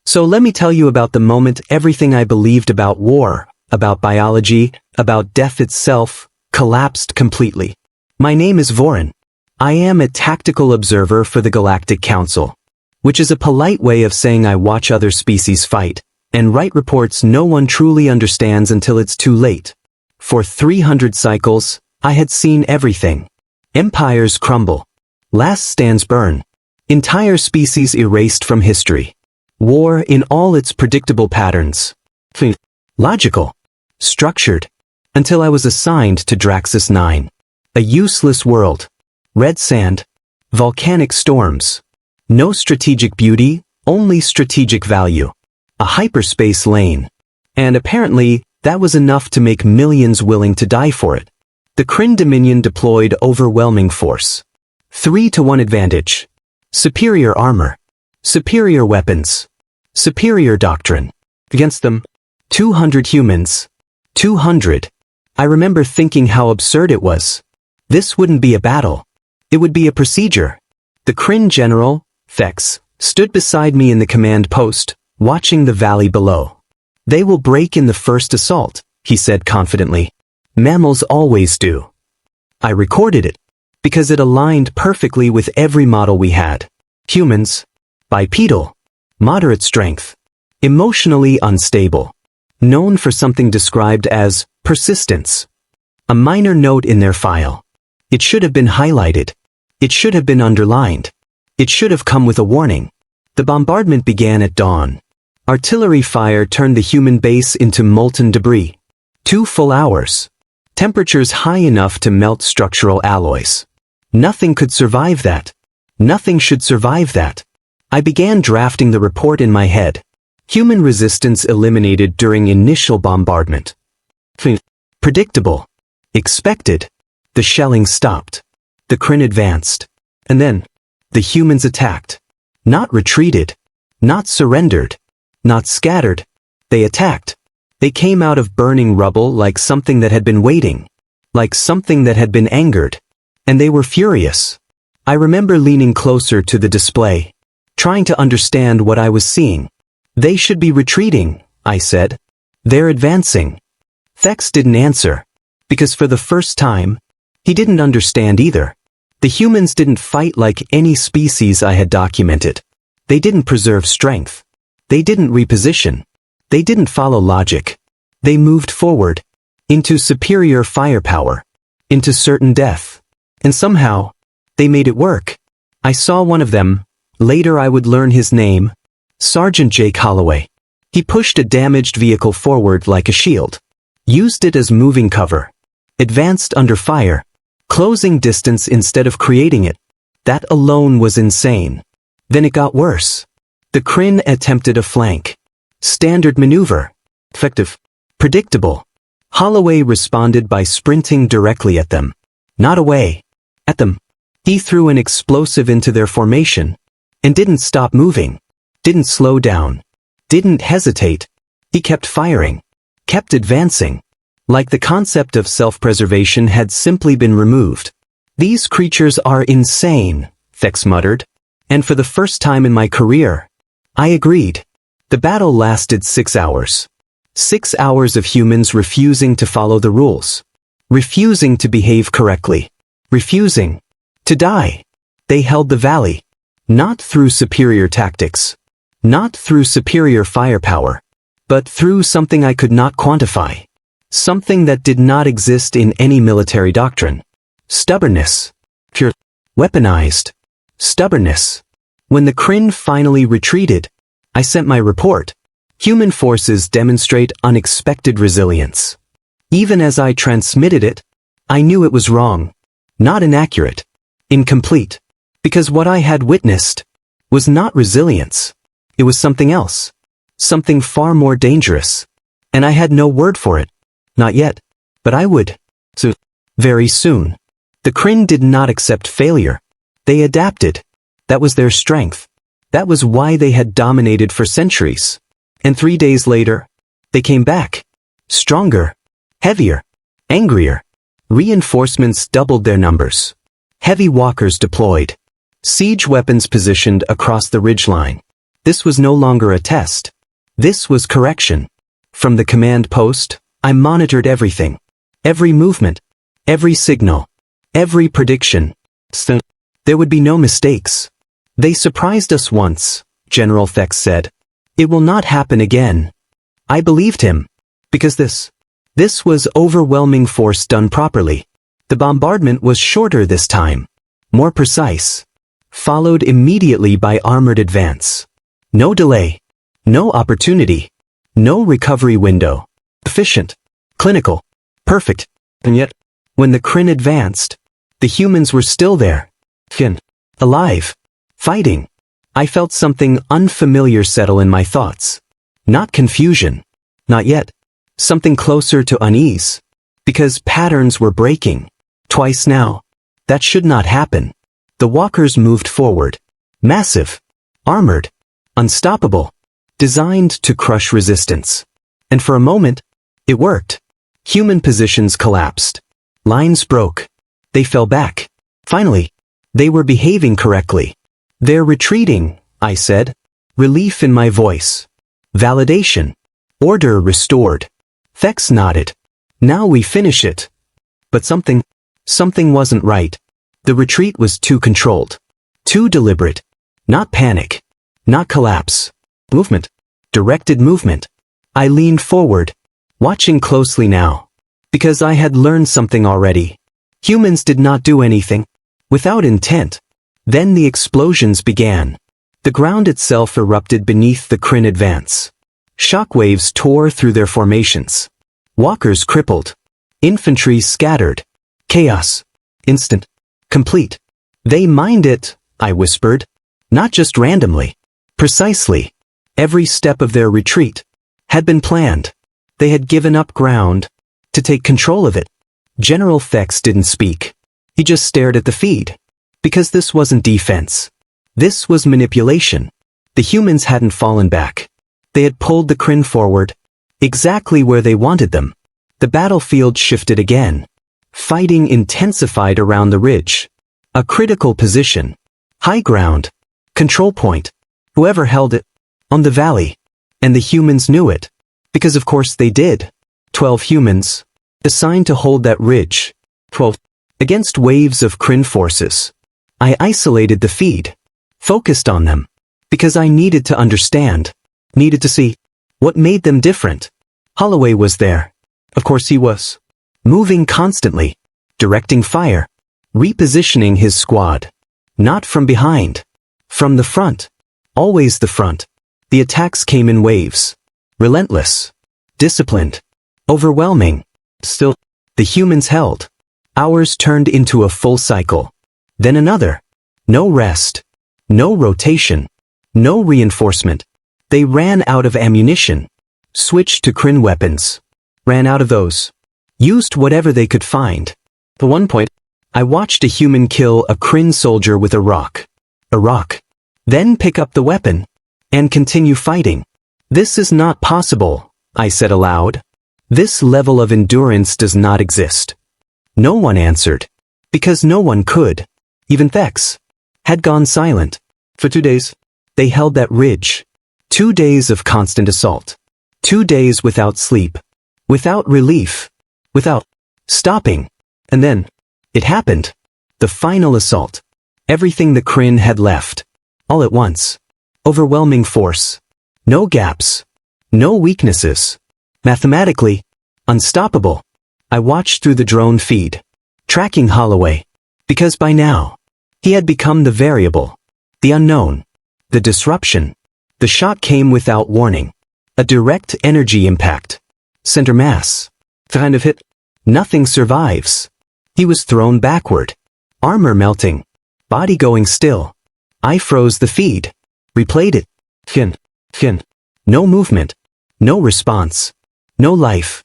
So let me tell you about the moment everything I believed about war, about biology, about death itself, collapsed completely. My name is Vorin. I am a tactical observer for the Galactic Council, which is a polite way of saying I watch other species fight, and write reports no one truly understands until it's too late. For 300 cycles, I had seen everything. Empires crumble. Last stands burn. Entire species erased from history. War in all its predictable patterns. Logical. Structured. Until I was assigned to Draxus 9. A useless world. Red sand. Volcanic storms. No strategic beauty, only strategic value. A hyperspace lane. And apparently, that was enough to make millions willing to die for it. The Kryn Dominion deployed overwhelming force. 3-to-1 advantage. Superior armor. Superior weapons. Superior doctrine. Against them, 200 humans. 200. I remember thinking how absurd it was. This wouldn't be a battle. It would be a procedure. The Kryn general, Thex, stood beside me in the command post, watching the valley below. They will break in the first assault, he said confidently. Mammals always do. I recorded it, because it aligned perfectly with every model we had. Humans, bipedal, moderate strength, emotionally unstable, known for something described as persistence. A minor note in their file. It should have been highlighted. It should have been underlined. It should have come with a warning. The bombardment began at dawn. Artillery fire turned the human base into molten debris. 2 full hours. Temperatures high enough to melt structural alloys. Nothing could survive that. Nothing should survive that. I began drafting the report in my head. Human resistance eliminated during initial bombardment. Predictable. Expected. The shelling stopped. The Kryn advanced. And then, the humans attacked. Not retreated. Not surrendered. Not scattered. They attacked. They came out of burning rubble like something that had been waiting. Like something that had been angered. And they were furious. I remember leaning closer to the display, trying to understand what I was seeing. They should be retreating, I said. They're advancing. Thex didn't answer, because for the first time, he didn't understand either. The humans didn't fight like any species I had documented. They didn't preserve strength. They didn't reposition. They didn't follow logic. They moved forward, into superior firepower, into certain death. And somehow, they made it work. I saw one of them, later I would learn his name, Sergeant Jake Holloway. He pushed a damaged vehicle forward like a shield, used it as moving cover, advanced under fire, closing distance instead of creating it. That alone was insane. Then it got worse. The Kryn attempted a flank. Standard maneuver. Effective. Predictable. Holloway responded by sprinting directly at them. Not away. At them. He threw an explosive into their formation. And didn't stop moving. Didn't slow down. Didn't hesitate. He kept firing. Kept advancing. Like the concept of self-preservation had simply been removed. These creatures are insane, Thex muttered. And for the first time in my career, I agreed. The battle lasted 6 hours. 6 hours of humans refusing to follow the rules. Refusing to behave correctly. Refusing to die. They held the valley. Not through superior tactics. Not through superior firepower. But through something I could not quantify. Something that did not exist in any military doctrine. Stubbornness. Pure. Weaponized. Stubbornness. When the Kryn finally retreated, I sent my report. Human forces demonstrate unexpected resilience. Even as I transmitted it, I knew it was wrong. Not inaccurate. Incomplete. Because what I had witnessed was not resilience. It was something else. Something far more dangerous. And I had no word for it. Not yet. But I would. So, very soon. The Kryn did not accept failure. They adapted. That was their strength. That was why they had dominated for centuries. And 3 days later, they came back. Stronger. Heavier. Angrier. Reinforcements doubled their numbers. Heavy walkers deployed. Siege weapons positioned across the ridgeline. This was no longer a test. This was correction. From the command post, I monitored everything. Every movement. Every signal. Every prediction. So, there would be no mistakes. They surprised us once, General Thex said. It will not happen again. I believed him. Because this was overwhelming force done properly. The bombardment was shorter this time. More precise. Followed immediately by armored advance. No delay. No opportunity. No recovery window. Efficient. Clinical. Perfect. And yet, when the Kryn advanced, the humans were still there. Alive. Fighting. I felt something unfamiliar settle in my thoughts. Not confusion. Not yet. Something closer to unease. Because patterns were breaking. Twice now. That should not happen. The walkers moved forward. Massive. Armored. Unstoppable. Designed to crush resistance. And for a moment, it worked. Human positions collapsed. Lines broke. They fell back. Finally, they were behaving correctly. They're retreating, I said. Relief in my voice. Validation. Order restored. Thex nodded. Now we finish it. But something wasn't right. The retreat was too controlled. Too deliberate. Not panic. Not collapse. Movement. Directed movement. I leaned forward, watching closely now. Because I had learned something already. Humans did not do anything. Without intent. Then the explosions began. The ground itself erupted beneath the Kryn advance. Shockwaves tore through their formations. Walkers crippled. Infantry scattered. Chaos. Instant. Complete. They mined it, I whispered. Not just randomly. Precisely. Every step of their retreat had been planned. They had given up ground to take control of it. General Thex didn't speak. He just stared at the feed. Because this wasn't defense. This was manipulation. The humans hadn't fallen back. They had pulled the Kryn forward, exactly where they wanted them. The battlefield shifted again. Fighting intensified around the ridge. A critical position. High ground. Control point. Whoever held it. On the valley. And the humans knew it. Because of course they did. 12 humans. Assigned to hold that ridge. 12. Against waves of Kryn forces. I isolated the feed. Focused on them. Because I needed to understand. Needed to see. What made them different. Holloway was there. Of course he was. Moving constantly. Directing fire. Repositioning his squad. Not from behind. From the front. Always the front. The attacks came in waves. Relentless. Disciplined. Overwhelming. Still, the humans held. Hours turned into a full cycle. Then another. No rest. No rotation. No reinforcement. They ran out of ammunition. Switched to Kryn weapons. Ran out of those. Used whatever they could find. At one point, I watched a human kill a Kryn soldier with a rock. A rock. Then pick up the weapon. And continue fighting. This is not possible, I said aloud. This level of endurance does not exist. No one answered. Because no one could. Even Thex had gone silent. For 2 days, they held that ridge. 2 days of constant assault. 2 days without sleep. Without relief. Without stopping. And then, it happened. The final assault. Everything the Kryn had left. All at once. Overwhelming force. No gaps. No weaknesses. Mathematically, unstoppable. I watched through the drone feed. Tracking Holloway. Because by now, he had become the variable. The unknown. The disruption. The shock came without warning. A direct energy impact. Center mass. Kind of hit. Nothing survives. He was thrown backward. Armor melting. Body going still. I froze the feed. Replayed it. Fin. No movement. No response. No life.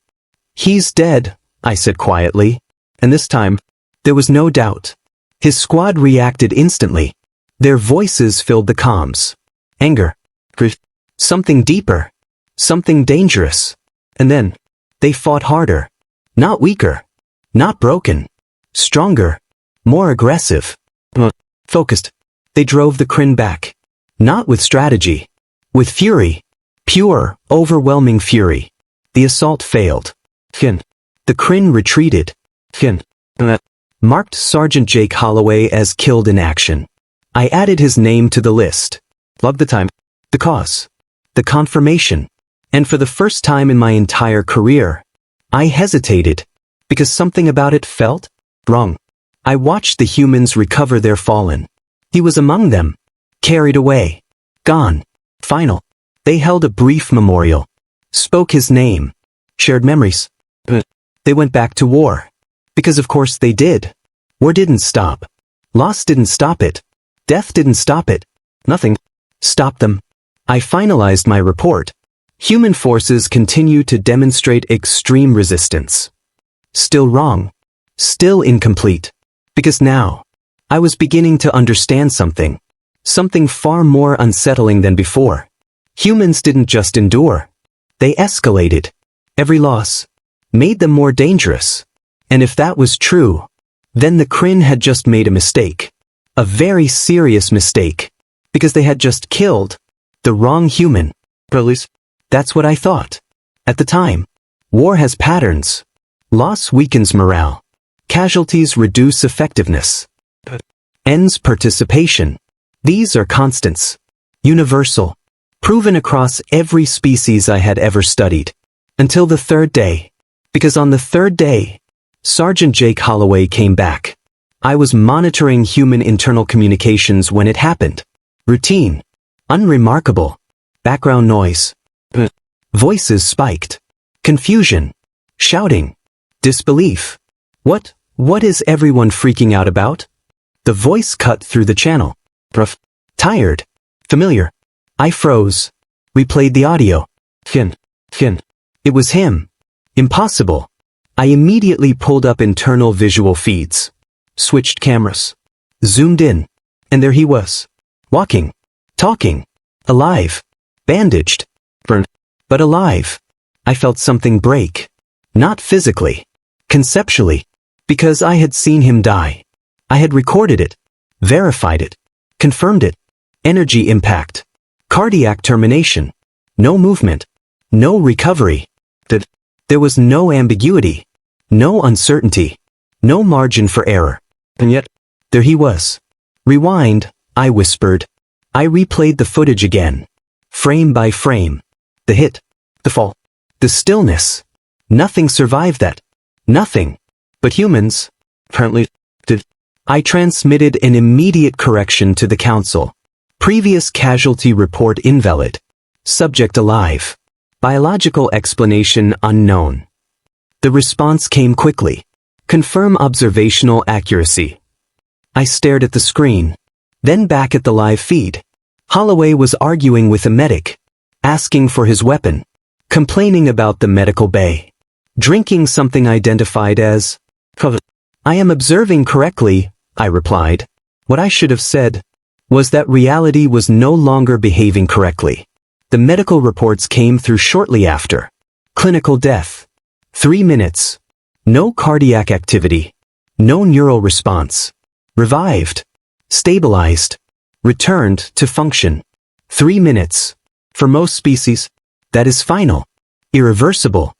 He's dead, I said quietly. And this time, there was no doubt. His squad reacted instantly. Their voices filled the comms. Anger. Grief. Something deeper. Something dangerous. And then, they fought harder. Not weaker. Not broken. Stronger. More aggressive. Focused. They drove the Kryn back. Not with strategy. With fury. Pure, overwhelming fury. The assault failed. The Kryn retreated. Marked Sergeant Jake Holloway as killed in action. I added his name to the list. Loved the time. The cause. The confirmation. And for the first time in my entire career, I hesitated. Because something about it felt wrong. I watched the humans recover their fallen. He was among them. Carried away. Gone. Final. They held a brief memorial. Spoke his name. Shared memories. They went back to war. Because of course they did. War didn't stop. Loss didn't stop it. Death didn't stop it. Nothing stopped them. I finalized my report. Human forces continue to demonstrate extreme resistance. Still wrong. Still incomplete. Because now, I was beginning to understand something. Something far more unsettling than before. Humans didn't just endure. They escalated. Every loss made them more dangerous. And if that was true, then the Kryn had just made a mistake. A very serious mistake. Because they had just killed the wrong human. Or at least, that's what I thought. At the time, war has patterns. Loss weakens morale. Casualties reduce effectiveness. Ends participation. These are constants. Universal. Proven across every species I had ever studied. Until the third day. Because on the third day, Sergeant Jake Holloway came back. I was monitoring human internal communications when it happened. Routine. Unremarkable. Background noise. Voices spiked. Confusion. Shouting. Disbelief. What is everyone freaking out about? The voice cut through the channel. Tired. Familiar. I froze. Replayed the audio. It was him. Impossible. I immediately pulled up internal visual feeds. Switched cameras. Zoomed in. And there he was. Walking. Talking. Alive. Bandaged. Burned. But alive. I felt something break. Not physically. Conceptually. Because I had seen him die. I had recorded it. Verified it. Confirmed it. Energy impact. Cardiac termination. No movement. No recovery. There was no ambiguity. No uncertainty. No margin for error. And yet, there he was. Rewind, I whispered. I replayed the footage again. Frame by frame. The hit. The fall. The stillness. Nothing survived that. Nothing. But humans, apparently, did. I transmitted an immediate correction to the council. Previous casualty report invalid. Subject alive. Biological explanation unknown. The response came quickly. Confirm observational accuracy. I stared at the screen. Then back at the live feed. Holloway was arguing with a medic. Asking for his weapon. Complaining about the medical bay. Drinking something identified as I am observing correctly, I replied. What I should have said was that reality was no longer behaving correctly. The medical reports came through shortly after. Clinical death. 3 minutes. No cardiac activity. No neural response. Revived. Stabilized. Returned to function. 3 minutes. For most species, that is final. Irreversible.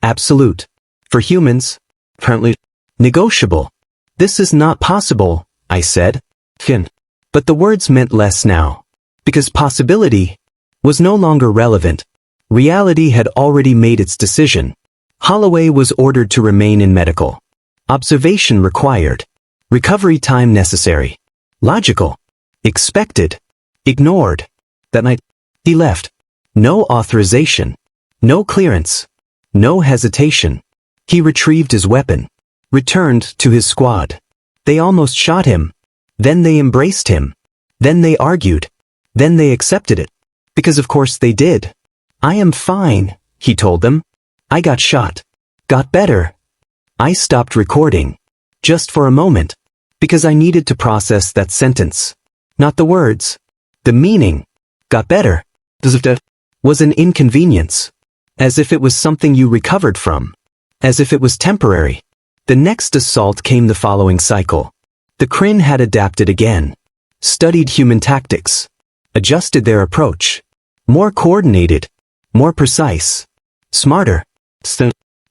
Absolute. For humans, apparently, negotiable. This is not possible, I said. But the words meant less now. Because possibility was no longer relevant. Reality had already made its decision. Holloway was ordered to remain in medical. Observation required. Recovery time necessary. Logical. Expected. Ignored. That night, he left. No authorization. No clearance. No hesitation. He retrieved his weapon. Returned to his squad. They almost shot him. Then they embraced him. Then they argued. Then they accepted it. Because of course they did. I am fine, he told them. I got shot. Got better. I stopped recording. Just for a moment. Because I needed to process that sentence. Not the words. The meaning. Got better. As if that was an inconvenience. As if it was something you recovered from. As if it was temporary. The next assault came the following cycle. The Kryn had adapted again. Studied human tactics. Adjusted their approach. More coordinated. More precise. Smarter.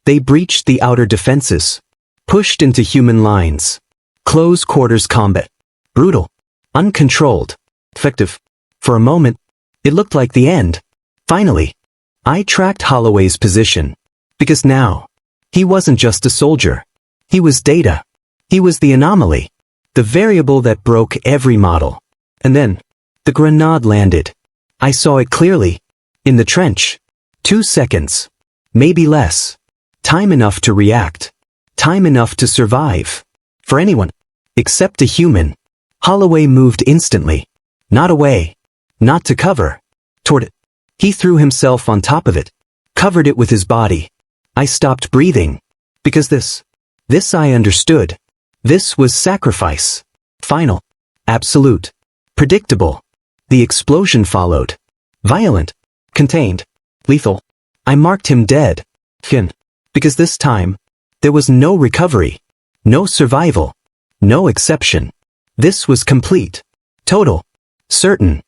They breached the outer defenses. Pushed into human lines. Close quarters combat. Brutal. Uncontrolled. Effective. For a moment, it looked like the end. Finally, I tracked Holloway's position. Because now, he wasn't just a soldier. He was data. He was the anomaly. The variable that broke every model. And then, the grenade landed. I saw it clearly. In the trench. 2 seconds. Maybe less. Time enough to react. Time enough to survive. For anyone. Except a human. Holloway moved instantly. Not away. Not to cover. Toward it. He threw himself on top of it. Covered it with his body. I stopped breathing. Because this I understood. This was sacrifice. Final. Absolute. Predictable. The explosion followed. Violent. Contained. Lethal. I marked him dead. Because this time, there was no recovery. No survival. No exception. This was complete. Total. Certain.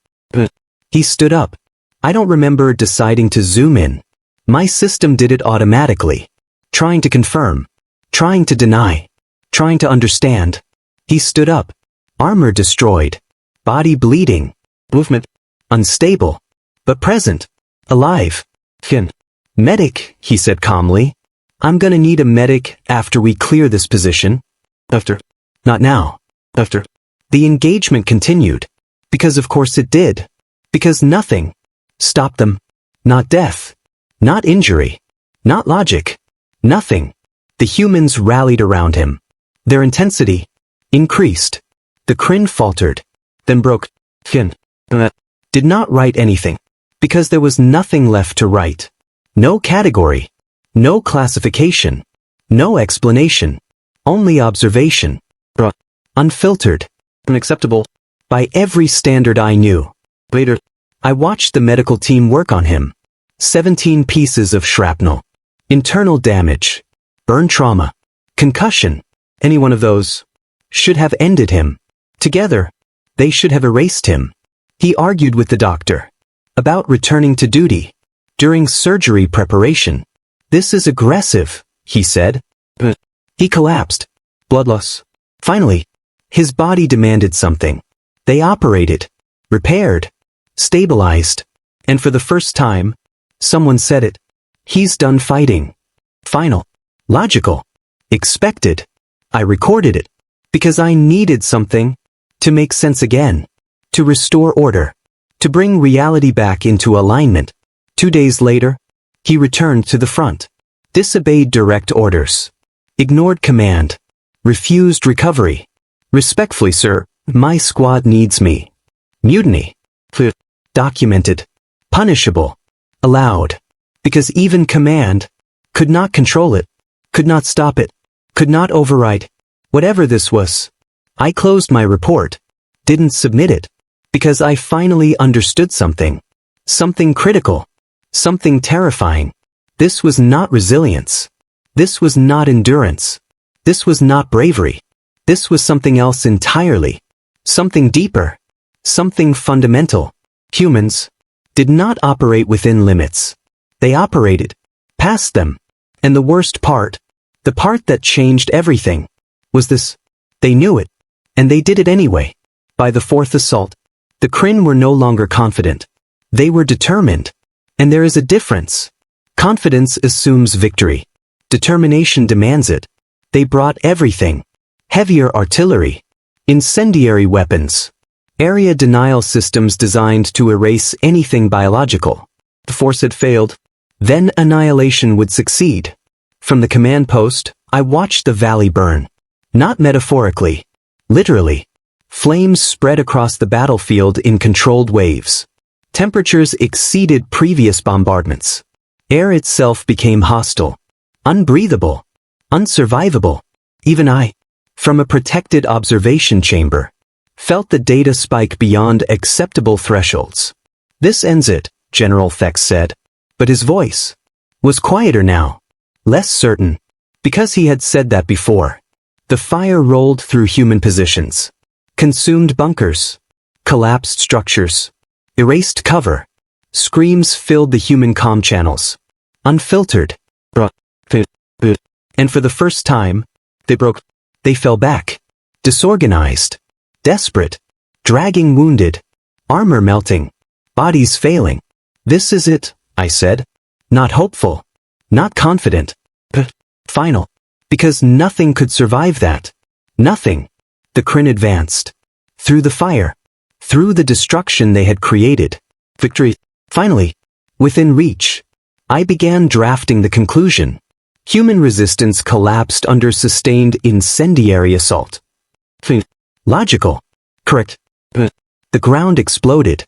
He stood up. I don't remember deciding to zoom in. My system did it automatically. Trying to confirm. Trying to deny. Trying to understand. He stood up. Armor destroyed. Body bleeding. Movement. Unstable. But present. Alive. Medic, he said calmly. I'm gonna need a medic after we clear this position. After. Not now. After. The engagement continued. Because of course it did. Because nothing stopped them. Not death. Not injury. Not logic. Nothing. The humans rallied around him. Their intensity increased. The Kryn faltered. Then broke. Did not write anything. Because there was nothing left to write. No category. No classification. No explanation. Only observation. Unfiltered. Unacceptable. By every standard I knew. Later, I watched the medical team work on him. 17 pieces of shrapnel. Internal damage. Burn trauma. Concussion. Any one of those should have ended him. Together, they should have erased him. He argued with the doctor about returning to duty during surgery preparation. This is aggressive, he said. He collapsed. Blood loss. Finally, his body demanded something. They operated, repaired, stabilized, and for the first time, someone said it. He's done fighting. Final. Logical. Expected. I recorded it. Because I needed something to make sense again. To restore order. To bring reality back into alignment. 2 days later, he returned to the front. Disobeyed direct orders. Ignored command. Refused recovery. Respectfully, sir, my squad needs me. Mutiny. Documented. Punishable. Allowed. Because even command could not control it. Could not stop it. Could not override. Whatever this was. I closed my report. Didn't submit it. Because I finally understood something. Something critical. Something terrifying. This was not resilience. This was not endurance. This was not bravery. This was something else entirely. Something deeper. Something fundamental. Humans did not operate within limits. They operated past them. And the worst part, the part that changed everything, was this. They knew it. And they did it anyway. By the fourth assault, the Kryn were no longer confident. They were determined. And there is a difference. Confidence assumes victory. Determination demands it. They brought everything. Heavier artillery. Incendiary weapons. Area denial systems designed to erase anything biological. The force had failed. Then annihilation would succeed. From the command post, I watched the valley burn. Not metaphorically. Literally. Flames spread across the battlefield in controlled waves. Temperatures exceeded previous bombardments. Air itself became hostile. Unbreathable. Unsurvivable. Even I, from a protected observation chamber, felt the data spike beyond acceptable thresholds. This ends it, General Thex said. But his voice was quieter now. Less certain. Because he had said that before. The fire rolled through human positions. Consumed bunkers. Collapsed structures. Erased cover. Screams filled the human comm channels. Unfiltered. And for the first time, they broke. They fell back. Disorganized. Desperate. Dragging wounded. Armor melting. Bodies failing. This is it, I said. Not hopeful. Not confident. Final. Because nothing could survive that. Nothing. The Kryn advanced. Through the fire. Through the destruction they had created. Victory. Finally. Within reach. I began drafting the conclusion. Human resistance collapsed under sustained incendiary assault. Logical. Correct. The ground exploded.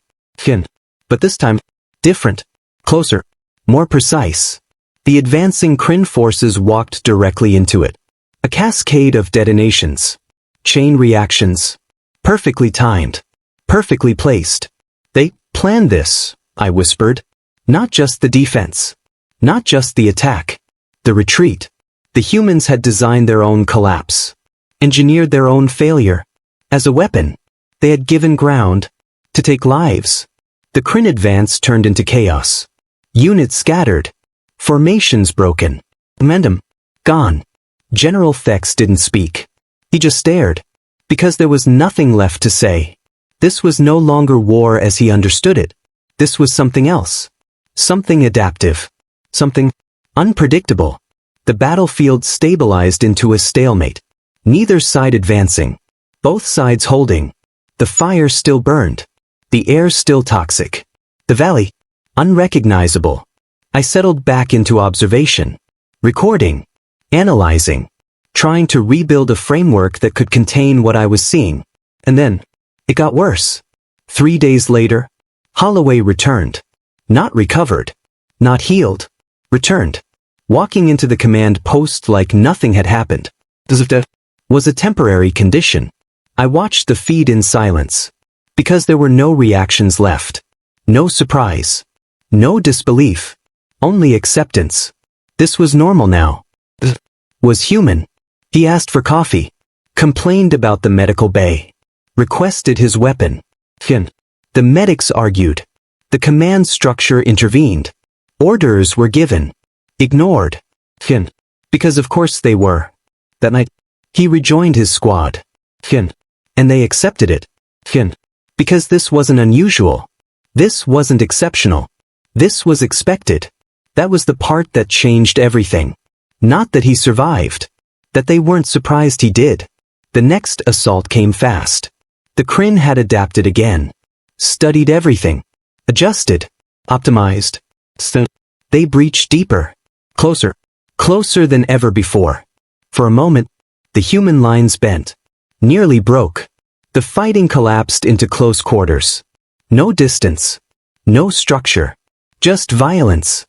But this time, different. Closer. More precise. The advancing Kryn forces walked directly into it. A cascade of detonations. Chain reactions. Perfectly timed. Perfectly placed. They planned this, I whispered. Not just the defense. Not just the attack. The retreat. The humans had designed their own collapse. Engineered their own failure. As a weapon. They had given ground. To take lives. The Kryn advance turned into chaos. Units scattered. Formations broken. Momentum. Gone. General Thex didn't speak. He just stared. Because there was nothing left to say. This was no longer war as he understood it. This was something else. Something adaptive. Something unpredictable. The battlefield stabilized into a stalemate. Neither side advancing. Both sides holding. The fire still burned. The air still toxic. The valley unrecognizable. I settled back into observation. Recording. Analyzing. Trying to rebuild a framework that could contain what I was seeing. And then, it got worse. 3 days later, Holloway returned. Not recovered. Not healed. Returned. Walking into the command post like nothing had happened. As if death was a temporary condition. I watched the feed in silence. Because there were no reactions left. No surprise. No disbelief. Only acceptance. This was normal now. Was human. He asked for coffee. Complained about the medical bay. Requested his weapon. The medics argued. The command structure intervened. Orders were given. Ignored. Because of course they were. That night, he rejoined his squad. And they accepted it. Because this wasn't unusual. This wasn't exceptional. This was expected. That was the part that changed everything. Not that he survived. That they weren't surprised he did. The next assault came fast. The Kryn had adapted again. Studied everything. Adjusted. Optimized. They breached deeper. Closer. Closer than ever before. For a moment, the human lines bent. Nearly broke. The fighting collapsed into close quarters. No distance. No structure. Just violence.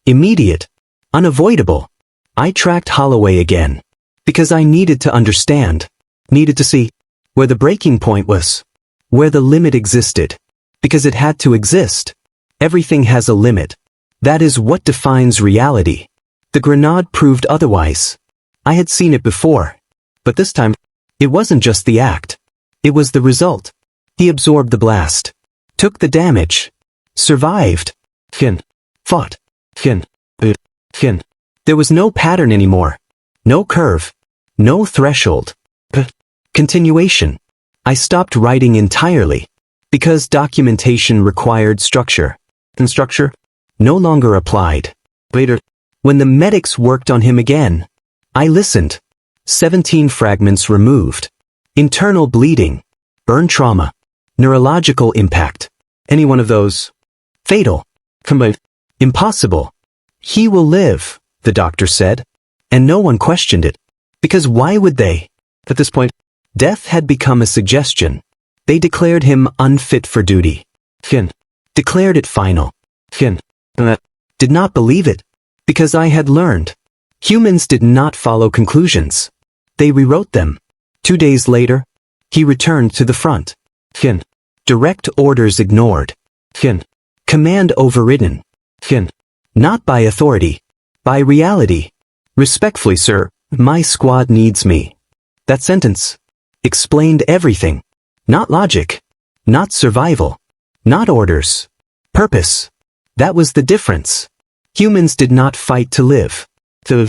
Immediate. Unavoidable. I tracked Holloway again. Because I needed to understand. Needed to see. Where the breaking point was. Where the limit existed. Because it had to exist. Everything has a limit. That is what defines reality. The grenade proved otherwise. I had seen it before. But this time, it wasn't just the act. It was the result. He absorbed the blast. Took the damage. Survived. Fought. There was no pattern anymore. No curve. No threshold. Continuation. I stopped writing entirely. Because documentation required structure. And structure no longer applied. Later, when the medics worked on him again, I listened. 17 fragments removed. Internal bleeding. Burn trauma. Neurological impact. Any one of those. Fatal. Impossible. He will live, the doctor said. And no one questioned it. Because why would they? At this point, death had become a suggestion. They declared him unfit for duty. Declared it final. Did not believe it. Because I had learned. Humans did not follow conclusions. They rewrote them. 2 days later, he returned to the front. Direct orders ignored. Command overridden. Not by authority. By reality. Respectfully, sir, my squad needs me. That sentence explained everything. Not logic. Not survival. Not orders. Purpose. That was the difference. Humans did not fight to live. To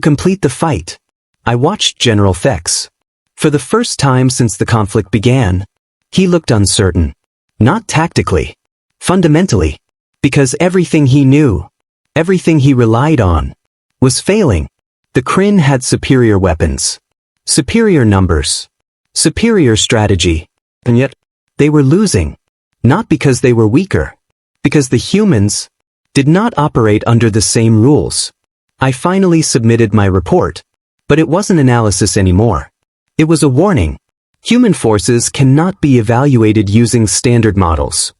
complete the fight. I watched General Fex. For the first time since the conflict began, he looked uncertain. Not tactically. Fundamentally. Because everything he knew, everything he relied on, was failing. The Kryn had superior weapons, superior numbers, superior strategy, and yet, they were losing. Not because they were weaker, because the humans did not operate under the same rules. I finally submitted my report, but it wasn't analysis anymore. It was a warning. Human forces cannot be evaluated using standard models.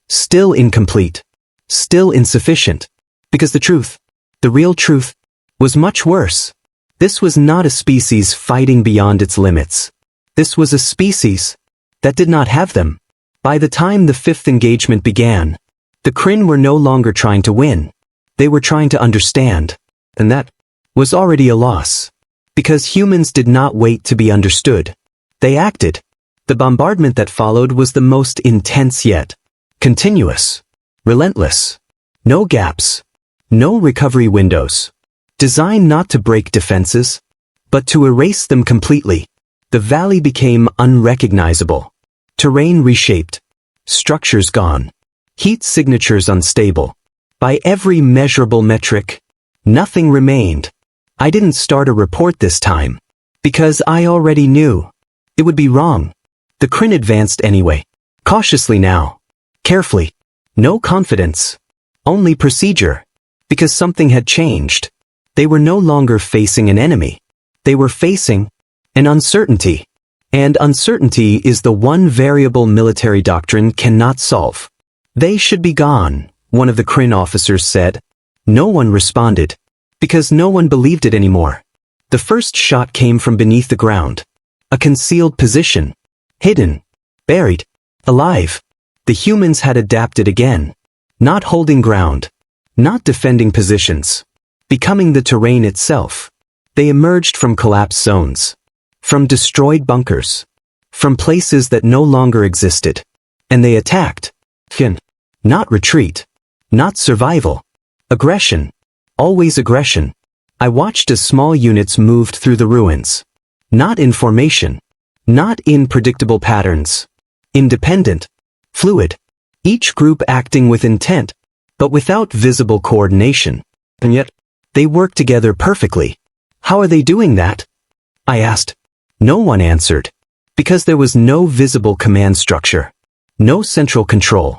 Still incomplete. Still insufficient. Because the truth, the real truth, was much worse. This was not a species fighting beyond its limits. This was a species that did not have them. By the time the fifth engagement began, the Kryn were no longer trying to win. They were trying to understand. And that was already a loss. Because humans did not wait to be understood. They acted. The bombardment that followed was the most intense yet. Continuous. Relentless. No gaps. No recovery windows. Designed not to break defenses, but to erase them completely. The valley became unrecognizable. Terrain reshaped. Structures gone. Heat signatures unstable. By every measurable metric, nothing remained. I didn't start a report this time, because I already knew it would be wrong. The Kryn advanced anyway. Cautiously now. Carefully. No confidence. Only procedure. Because something had changed. They were no longer facing an enemy. They were facing an uncertainty. And uncertainty is the one variable military doctrine cannot solve. They should be gone, one of the Kryn officers said. No one responded. Because no one believed it anymore. The first shot came from beneath the ground. A concealed position. Hidden. Buried. Alive. The humans had adapted again. Not holding ground. Not defending positions. Becoming the terrain itself. They emerged from collapsed zones. From destroyed bunkers. From places that no longer existed. And they attacked. Not retreat. Not survival. Aggression. Always aggression. I watched as small units moved through the ruins. Not in formation. Not in predictable patterns. Independent. Fluid. Each group acting with intent, but without visible coordination. And yet, they work together perfectly. How are they doing that? I asked. No one answered. Because there was no visible command structure. No central control.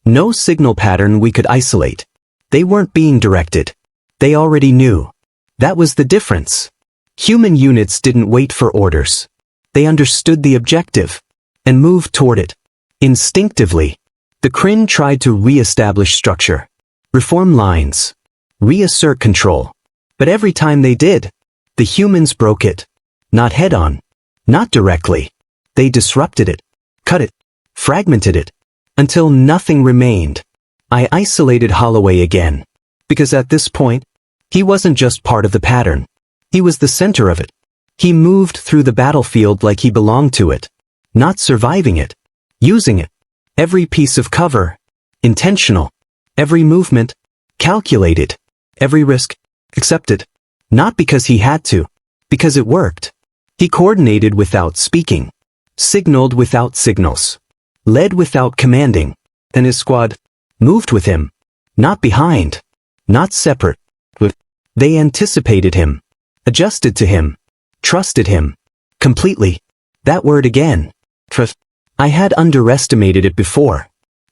No signal pattern we could isolate. They weren't being directed. They already knew. That was the difference. Human units didn't wait for orders. They understood the objective and moved toward it. Instinctively, the Kryn tried to re-establish structure, reform lines, reassert control. But every time they did, the humans broke it. Not head-on, not directly. They disrupted it, cut it, fragmented it, until nothing remained. I isolated Holloway again. Because at this point, he wasn't just part of the pattern. He was the center of it. He moved through the battlefield like he belonged to it. Not surviving it. Using it. Every piece of cover. Intentional. Every movement. Calculated. Every risk. Accepted. Not because he had to. Because it worked. He coordinated without speaking. Signaled without signals. Led without commanding. And his squad moved with him. Not behind. Not separate. They anticipated him. Adjusted to him. Trusted him. Completely. That word again. Trust. I had underestimated it before.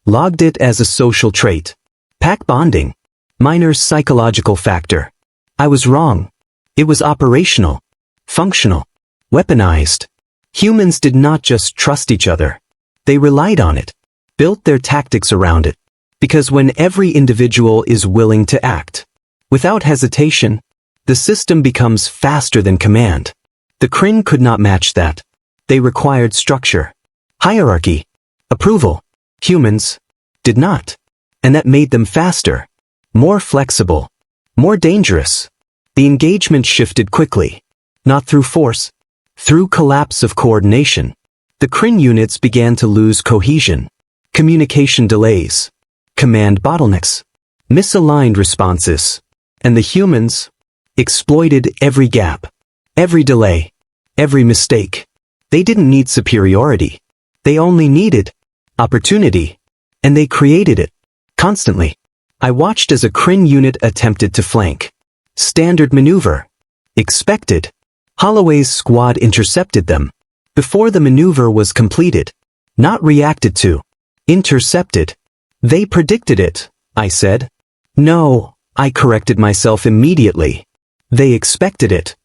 Logged it as a social trait. Pack bonding. Minor psychological factor. I was wrong. It was operational. Functional. Weaponized. Humans did not just trust each other. They relied on it. Built their tactics around it. Because when every individual is willing to act, without hesitation, the system becomes faster than command. The Kryn could not match that. They required structure, hierarchy, approval. Humans did not. And that made them faster, more flexible, more dangerous. The engagement shifted quickly, not through force, through collapse of coordination. The Kryn units began to lose cohesion, communication delays, command bottlenecks, misaligned responses, and the humans exploited every gap, every delay, every mistake. They didn't need superiority. They only needed opportunity, and they created it constantly. I watched as a Kryn unit attempted to flank. Standard maneuver. Expected. Holloway's squad intercepted them. Before the maneuver was completed. Not reacted to. Intercepted. They predicted it, I said. No, I corrected myself immediately. They expected it.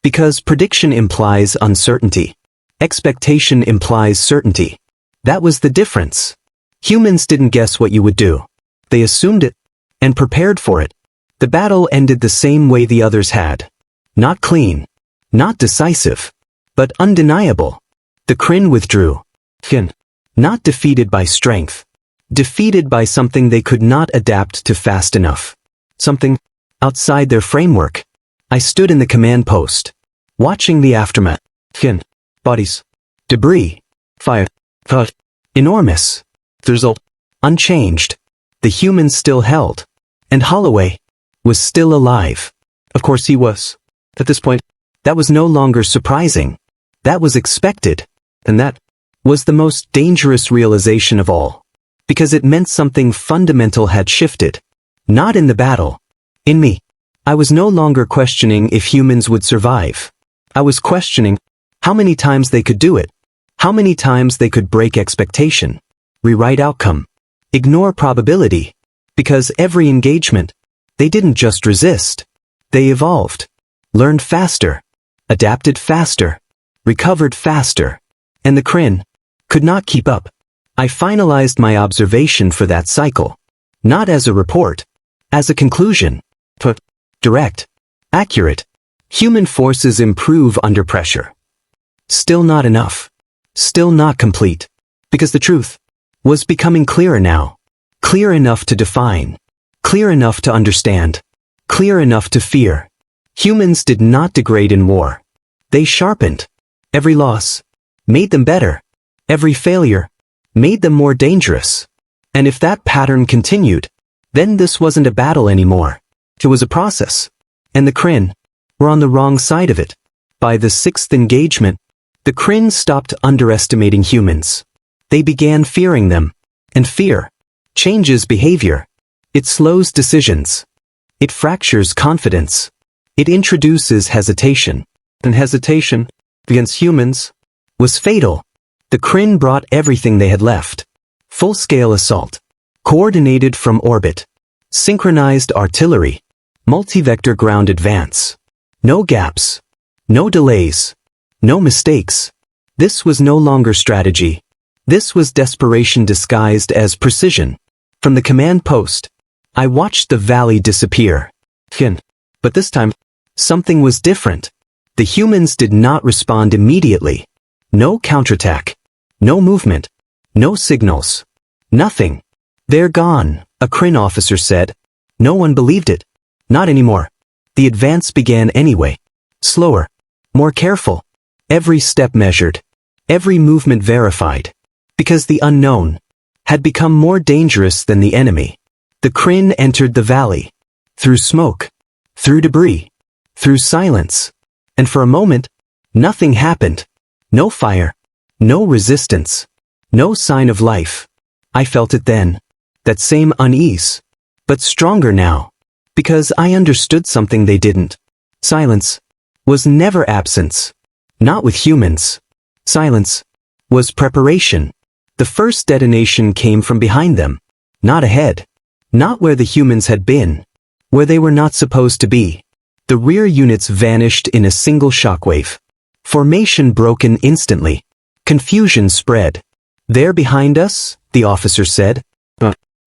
Because prediction implies uncertainty. Expectation implies certainty. That was the difference. Humans didn't guess what you would do. They assumed it and prepared for it. The battle ended the same way the others had. Not clean. Not decisive. But undeniable. The Kryn withdrew. Not defeated by strength. Defeated by something they could not adapt to fast enough. Something outside their framework. I stood in the command post, watching the aftermath. Bodies. Debris. Fire. Thought. Enormous. The result. Unchanged. The humans still held. And Holloway was still alive. Of course he was. At this point, that was no longer surprising. That was expected. And that was the most dangerous realization of all. Because it meant something fundamental had shifted. Not in the battle. In me. I was no longer questioning if humans would survive. I was questioning how many times they could do it. How many times they could break expectation. Rewrite outcome. Ignore probability. Because every engagement, they didn't just resist. They evolved. Learned faster. Adapted faster. Recovered faster. And the Kryn could not keep up. I finalized my observation for that cycle. Not as a report. As a conclusion. But direct. Accurate. Human forces improve under pressure. Still not enough. Still not complete. Because the truth was becoming clearer now. Clear enough to define. Clear enough to understand. Clear enough to fear. Humans did not degrade in war. They sharpened. Every loss made them better. Every failure made them more dangerous. And if that pattern continued, then this wasn't a battle anymore. It was a process. And the Kryn were on the wrong side of it. By the sixth engagement, the Kryn stopped underestimating humans. They began fearing them. And fear changes behavior. It slows decisions. It fractures confidence. It introduces hesitation. And hesitation, against humans, was fatal. The Kryn brought everything they had left. Full-scale assault. Coordinated from orbit. Synchronized artillery. Multi-vector ground advance. No gaps. No delays. No mistakes. This was no longer strategy. This was desperation disguised as precision. From the command post, I watched the valley disappear. But this time, something was different. The humans did not respond immediately. No counterattack. No movement. No signals. Nothing. They're gone, a Kryn officer said. No one believed it. Not anymore. The advance began anyway. Slower. More careful. Every step measured. Every movement verified. Because the unknown had become more dangerous than the enemy. The Kryn entered the valley. Through smoke. Through debris. Through silence. And for a moment, nothing happened. No fire. No resistance. No sign of life. I felt it then. That same unease. But stronger now. Because I understood something they didn't. Silence was never absence. Not with humans. Silence was preparation. The first detonation came from behind them. Not ahead. Not where the humans had been. Where they were not supposed to be. The rear units vanished in a single shockwave. Formation broken instantly. Confusion spread. There behind us, the officer said.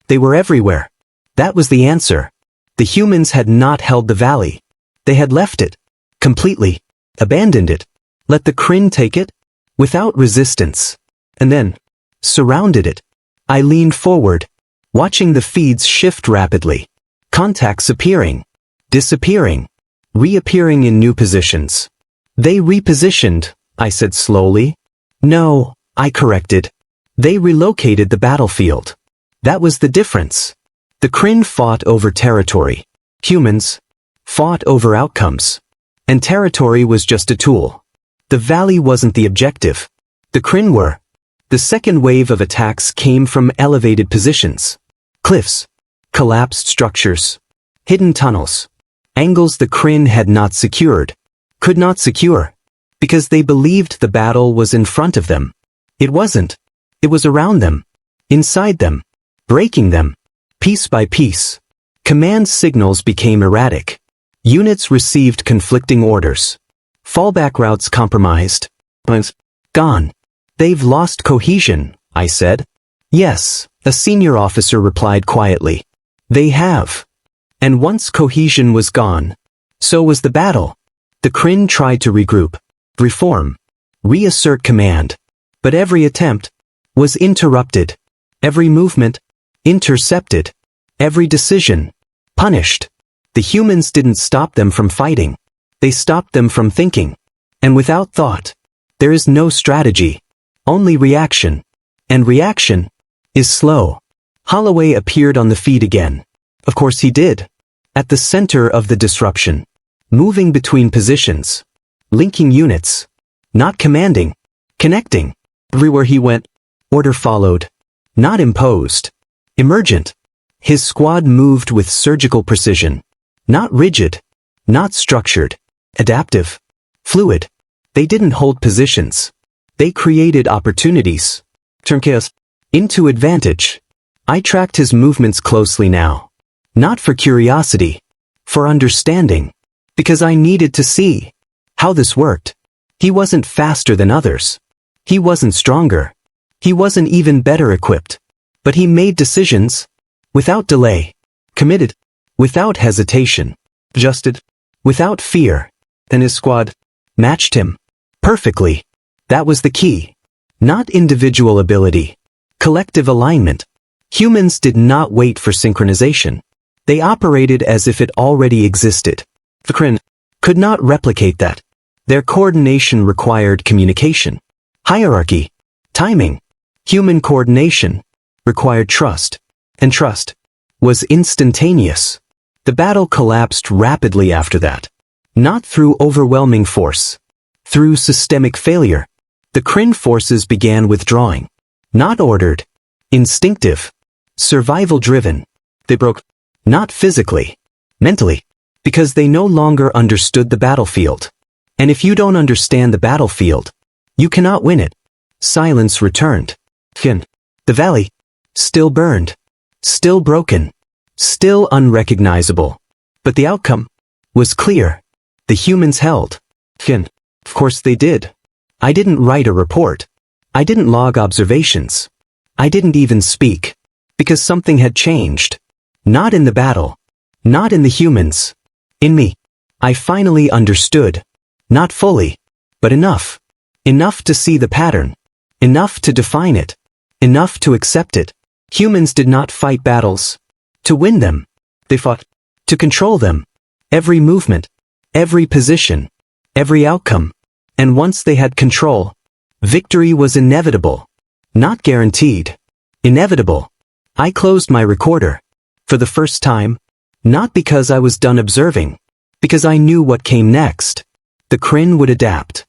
They were everywhere. That was the answer. The humans had not held the valley. They had left it. Completely. Abandoned it. Let the Kryn take it. Without resistance. And then surrounded it. I leaned forward, watching the feeds shift rapidly. Contacts appearing. Disappearing. Reappearing in new positions. They repositioned, I said slowly. No, I corrected. They relocated the battlefield. That was the difference. The Kryn fought over territory. Humans fought over outcomes. And territory was just a tool. The valley wasn't the objective. The Kryn were. The second wave of attacks came from elevated positions. Cliffs, collapsed structures, hidden tunnels, angles the Kryn had not secured, could not secure, because they believed the battle was in front of them. It wasn't. It was around them, inside them, breaking them, piece by piece. Command signals became erratic. Units received conflicting orders. Fallback routes compromised. Gone. They've lost cohesion, I said. Yes, a senior officer replied quietly. They have. And once cohesion was gone, so was the battle. The Kryn tried to regroup, reform, reassert command. But every attempt was interrupted. Every movement intercepted. Every decision punished. The humans didn't stop them from fighting. They stopped them from thinking. And without thought, there is no strategy. Only reaction. And reaction is slow. Holloway appeared on the feed again. Of course he did. At the center of the disruption. Moving between positions. Linking units. Not commanding. Connecting. Everywhere he went, order followed. Not imposed. Emergent. His squad moved with surgical precision. Not rigid. Not structured. Adaptive. Fluid. They didn't hold positions. They created opportunities. Turn chaos into advantage. I tracked his movements closely now. Not for curiosity. For understanding. Because I needed to see how this worked. He wasn't faster than others. He wasn't stronger. He wasn't even better equipped. But he made decisions without delay. Committed without hesitation. Adjusted without fear. Then his squad matched him perfectly. That was the key. Not individual ability. Collective alignment. Humans did not wait for synchronization. They operated as if it already existed. The Kryn could not replicate that. Their coordination required communication. Hierarchy. Timing. Human coordination required trust. And trust was instantaneous. The battle collapsed rapidly after that. Not through overwhelming force. Through systemic failure. The Kryn forces began withdrawing. Not ordered. Instinctive. Survival-driven. They broke. Not physically. Mentally. Because they no longer understood the battlefield. And if you don't understand the battlefield, you cannot win it. Silence returned. The valley. Still burned. Still broken. Still unrecognizable. But the outcome was clear. The humans held. Of course they did. I didn't write a report. I didn't log observations. I didn't even speak. Because something had changed. Not in the battle. Not in the humans. In me. I finally understood. Not fully. But enough. Enough to see the pattern. Enough to define it. Enough to accept it. Humans did not fight battles to win them. They fought to control them. Every movement. Every position. Every outcome. And once they had control, victory was inevitable. Not guaranteed. Inevitable. I closed my recorder. For the first time. Not because I was done observing. Because I knew what came next. The Kryn would adapt.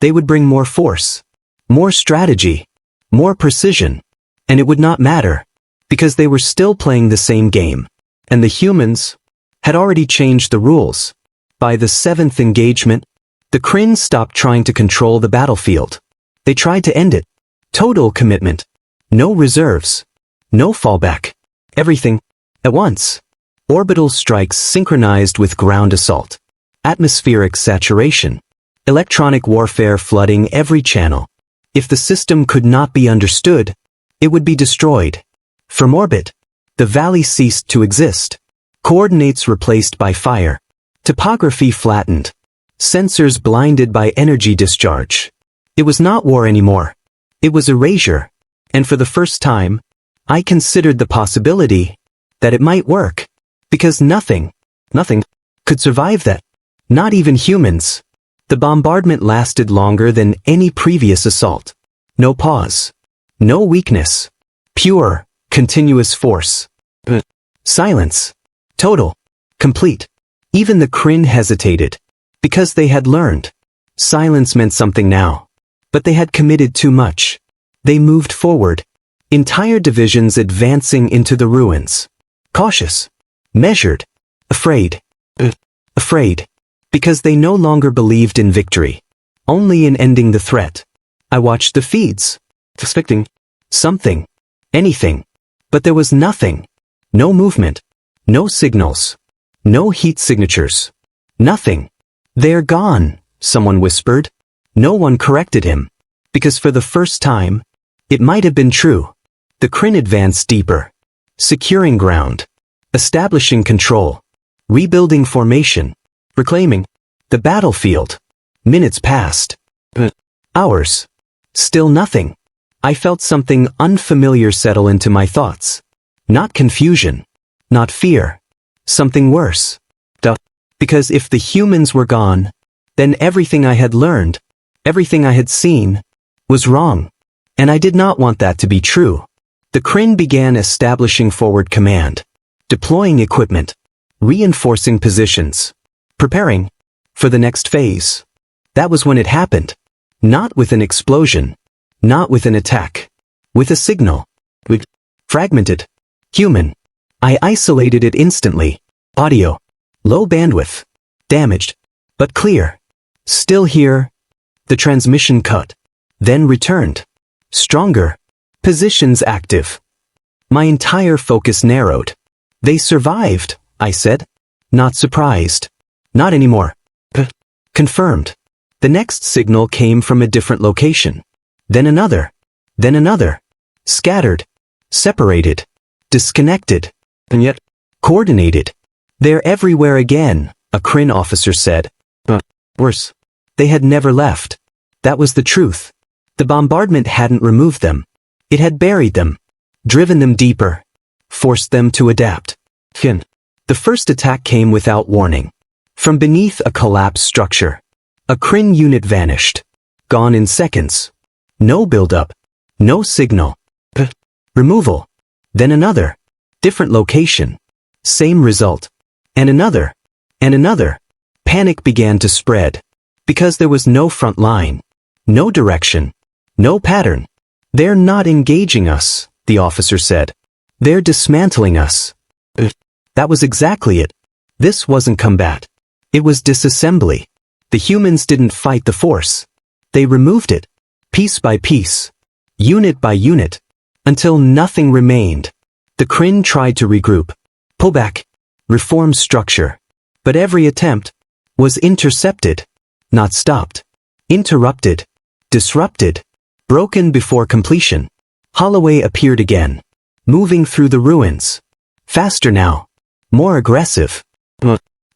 They would bring more force. More strategy. More precision. And it would not matter. Because they were still playing the same game. And the humans had already changed the rules. By the 7th engagement, the Kryn stopped trying to control the battlefield. They tried to end it. Total commitment. No reserves. No fallback. Everything. At once. Orbital strikes synchronized with ground assault. Atmospheric saturation. Electronic warfare flooding every channel. If the system could not be understood, it would be destroyed. From orbit, the valley ceased to exist. Coordinates replaced by fire. Topography flattened. Sensors blinded by energy discharge. It was not war anymore. It was erasure. And for the first time, I considered the possibility that it might work. Because nothing could survive that. Not even humans. The bombardment lasted longer than any previous assault. No pause. No weakness. Pure, continuous force. Silence. Total. Complete. Even the Kryn hesitated. Because they had learned. Silence meant something now. But they had committed too much. They moved forward. Entire divisions advancing into the ruins. Cautious. Measured. Afraid. Afraid. Because they no longer believed in victory. Only in ending the threat. I watched the feeds. Expecting something. Anything. But there was nothing. No movement. No signals. No heat signatures. Nothing. They're gone, someone whispered. No one corrected him. Because for the first time, it might have been true. The Kryn advanced deeper. Securing ground. Establishing control. Rebuilding formation. Reclaiming the battlefield. Minutes passed. Hours. Still nothing. I felt something unfamiliar settle into my thoughts. Not confusion. Not fear. Something worse. Because if the humans were gone, then everything I had learned, everything I had seen, was wrong. And I did not want that to be true. The Kryn began establishing forward command. Deploying equipment. Reinforcing positions. Preparing for the next phase. That was when it happened. Not with an explosion. Not with an attack. With a signal. Fragmented. Human. I isolated it instantly. Audio. Low bandwidth. Damaged. But clear. Still here. The transmission cut. Then returned. Stronger. Positions active. My entire focus narrowed. They survived, I said. Not surprised. Not anymore. Confirmed. The next signal came from a different location. Then another. Then another. Scattered. Separated. Disconnected. And yet, coordinated. They're everywhere again, a Kryn officer said. Worse. They had never left. That was the truth. The bombardment hadn't removed them. It had buried them. Driven them deeper. Forced them to adapt. The first attack came without warning. From beneath a collapsed structure. A Kryn unit vanished. Gone in seconds. No build-up. No signal. Removal. Then another. Different location. Same result. And another. And another. Panic began to spread. Because there was no front line. No direction. No pattern. They're not engaging us, the officer said. They're dismantling us. That was exactly it. This wasn't combat. It was disassembly. The humans didn't fight the force. They removed it. Piece by piece. Unit by unit. Until nothing remained. The Kryn tried to regroup. Pull back. Reform structure. But every attempt was intercepted. Not stopped. Interrupted. Disrupted. Broken before completion. Holloway appeared again. Moving through the ruins. Faster now. More aggressive.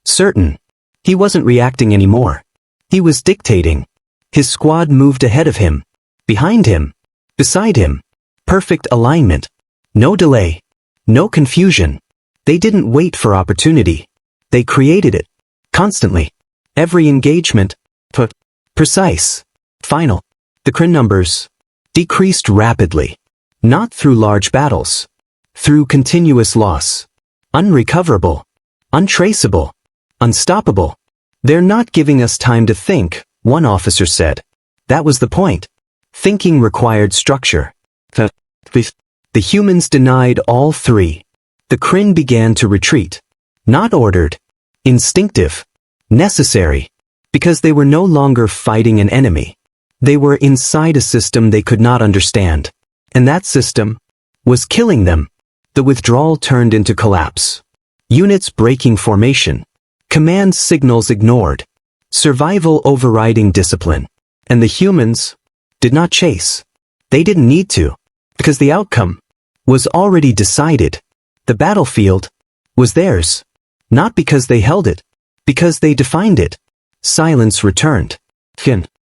Certain. He wasn't reacting anymore. He was dictating. His squad moved ahead of him. Behind him. Beside him. Perfect alignment. No delay. No confusion. They didn't wait for opportunity. They created it. Constantly. Every engagement. Precise. Final. The Kryn numbers decreased rapidly. Not through large battles. Through continuous loss. Unrecoverable. Untraceable. Unstoppable. They're not giving us time to think, one officer said. That was the point. Thinking required structure. The humans denied all three. The Kryn began to retreat. Not ordered. Instinctive. Necessary. Because they were no longer fighting an enemy. They were inside a system they could not understand. And that system was killing them. The withdrawal turned into collapse. Units breaking formation. Command signals ignored. Survival overriding discipline. And the humans did not chase. They didn't need to. Because the outcome was already decided. The battlefield was theirs. Not because they held it. Because they defined it. Silence returned.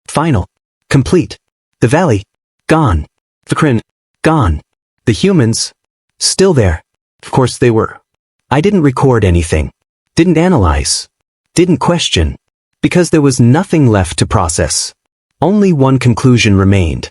Final. Complete. The valley. Gone. The Kryn. Gone. The humans. Still there. Of course they were. I didn't record anything. Didn't analyze. Didn't question. Because there was nothing left to process. Only one conclusion remained.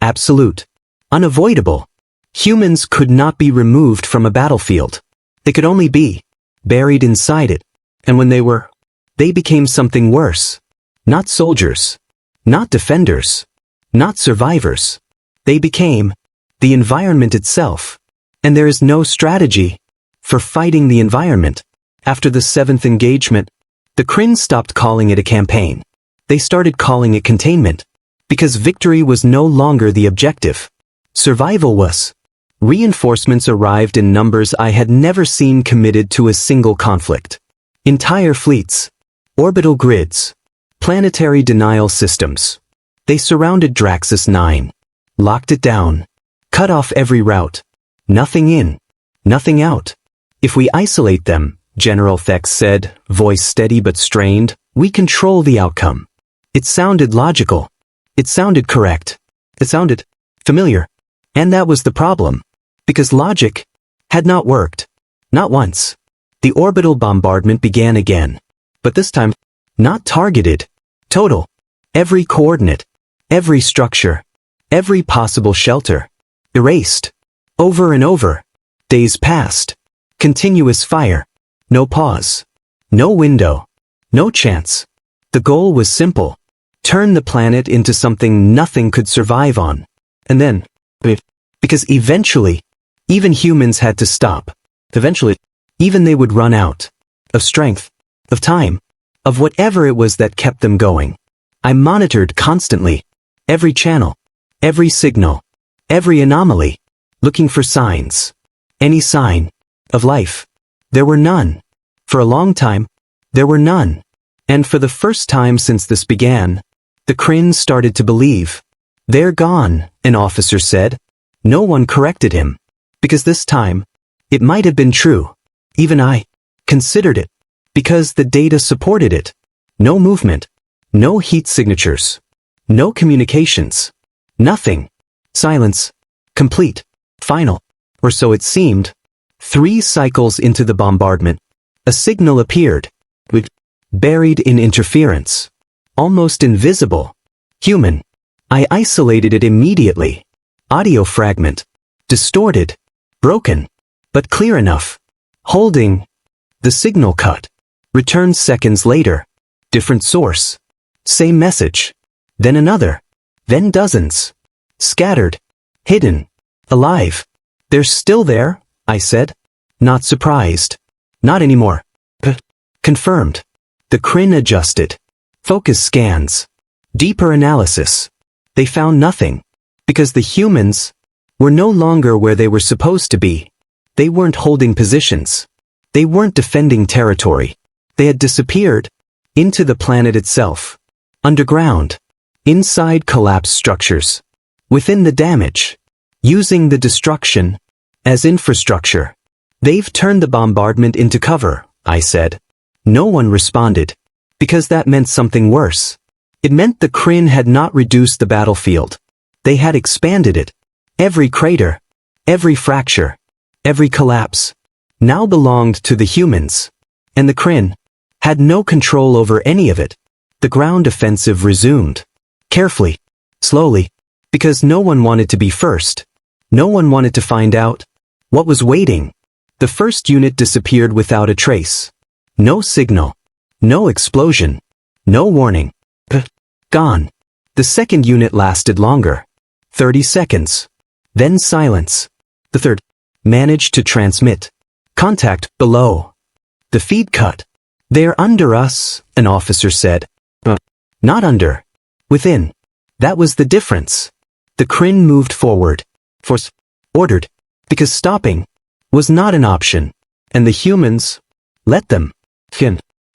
Absolute. Unavoidable. Humans could not be removed from a battlefield. They could only be buried inside it. And when they became something worse. Not soldiers. Not defenders. Not survivors. They became the environment itself. And there is no strategy for fighting the environment. After the 7th engagement, the Kryn stopped calling it a campaign. They started calling it containment. Because victory was no longer the objective. Survival was. Reinforcements arrived in numbers I had never seen committed to a single conflict. Entire fleets. Orbital grids. Planetary denial systems. They surrounded Draxus 9. Locked it down. Cut off every route. Nothing in. Nothing out. If we isolate them, General Thex said, voice steady but strained, we control the outcome. It sounded logical. It sounded correct. It sounded familiar. And that was the problem. Because logic had not worked. Not once. The orbital bombardment began again. But this time, not targeted. Total. Every coordinate. Every structure. Every possible shelter. Erased. Over and over. Days passed. Continuous fire. No pause. No window. No chance. The goal was simple. Turn the planet into something nothing could survive on. And then, because eventually, even humans had to stop. Eventually, even they would run out. Of strength. Of time. Of whatever it was that kept them going. I monitored constantly. Every channel. Every signal. Every anomaly. Looking for signs. Any sign. Of life. There were none. For a long time, there were none. And for the first time since this began, the Kryn started to believe. They're gone, an officer said. No one corrected him. Because this time, it might have been true. Even I considered it. Because the data supported it. No movement. No heat signatures. No communications. Nothing. Silence. Complete. Final. Or so it seemed. 3 cycles into the bombardment, a signal appeared. Buried in interference. Almost invisible. Human. I isolated it immediately. Audio fragment. Distorted. Broken. But clear enough. Holding. The signal cut. Returned seconds later. Different source. Same message. Then another. Then dozens. Scattered. Hidden. Alive. They're still there, I said. Not surprised. Not anymore. Confirmed. The Kryn adjusted. Focus scans. Deeper analysis. They found nothing. Because the humans were no longer where they were supposed to be. They weren't holding positions. They weren't defending territory. They had disappeared into the planet itself. Underground. Inside collapsed structures. Within the damage. Using the destruction as infrastructure. They've turned the bombardment into cover, I said. No one responded. Because that meant something worse. It meant the Kryn had not reduced the battlefield. They had expanded it. Every crater. Every fracture. Every collapse. Now belonged to the humans. And the Kryn had no control over any of it. The ground offensive resumed. Carefully. Slowly. Because no one wanted to be first. No one wanted to find out what was waiting. The first unit disappeared without a trace. No signal. No explosion. No warning. Gone. The second unit lasted longer. 30 seconds. Then silence. The third managed to transmit. Contact below. The feed cut. They're under us, an officer said. Not under. Within. That was the difference. The Kryn moved forward. Force. Ordered. Because stopping was not an option. And the humans let them.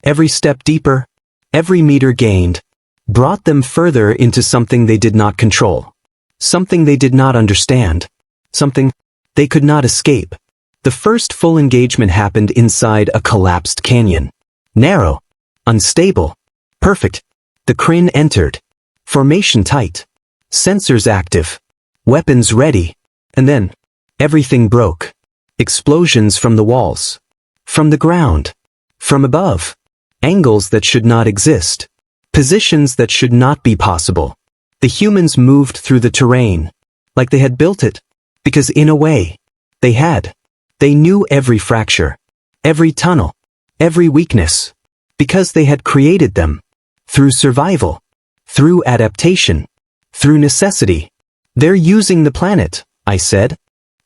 Every step deeper, every meter gained, brought them further into something they did not control. Something they did not understand. Something they could not escape. The first full engagement happened inside a collapsed canyon. Narrow. Unstable. Perfect. The Kryn entered. Formation tight. Sensors active. Weapons ready. And then, everything broke. Explosions from the walls. From the ground. From above. Angles that should not exist. Positions that should not be possible. The humans moved through the terrain. Like they had built it. Because in a way, they had. They knew every fracture, every tunnel, every weakness, because they had created them. Through survival, through adaptation, through necessity. They're using the planet, I said.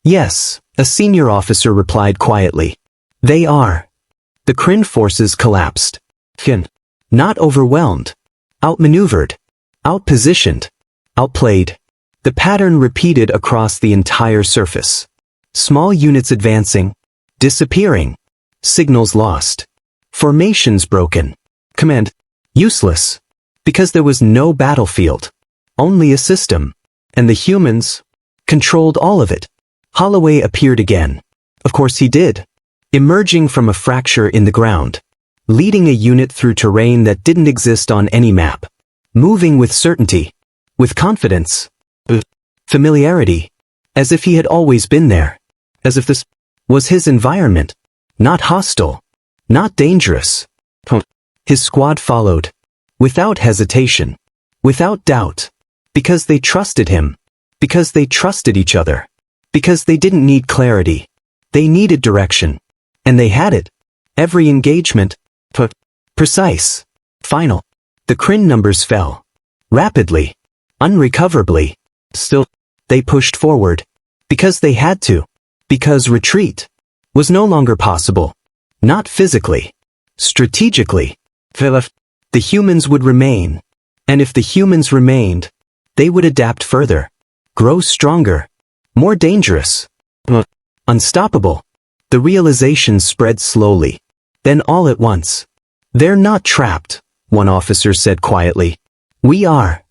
Yes, a senior officer replied quietly. They are. The Kryn forces collapsed. Not overwhelmed. Outmaneuvered. Outpositioned. Outplayed. The pattern repeated across the entire surface. Small units advancing. Disappearing. Signals lost. Formations broken. Command. Useless. Because there was no battlefield. Only a system. And the humans controlled all of it. Holloway appeared again. Of course he did. Emerging from a fracture in the ground. Leading a unit through terrain that didn't exist on any map. Moving with certainty. With confidence. Familiarity. As if he had always been there. As if this was his environment. Not hostile. Not dangerous. His squad followed. Without hesitation. Without doubt. Because they trusted him. Because they trusted each other. Because they didn't need clarity. They needed direction. And they had it. Every engagement. Precise. Final. The Kryn numbers fell. Rapidly. Unrecoverably. Still, they pushed forward. Because they had to. Because retreat was no longer possible. Not physically. Strategically. The humans would remain. And if the humans remained, they would adapt further. Grow stronger. More dangerous. Unstoppable. The realization spread slowly. Then all at once. They're not trapped, one officer said quietly. We are.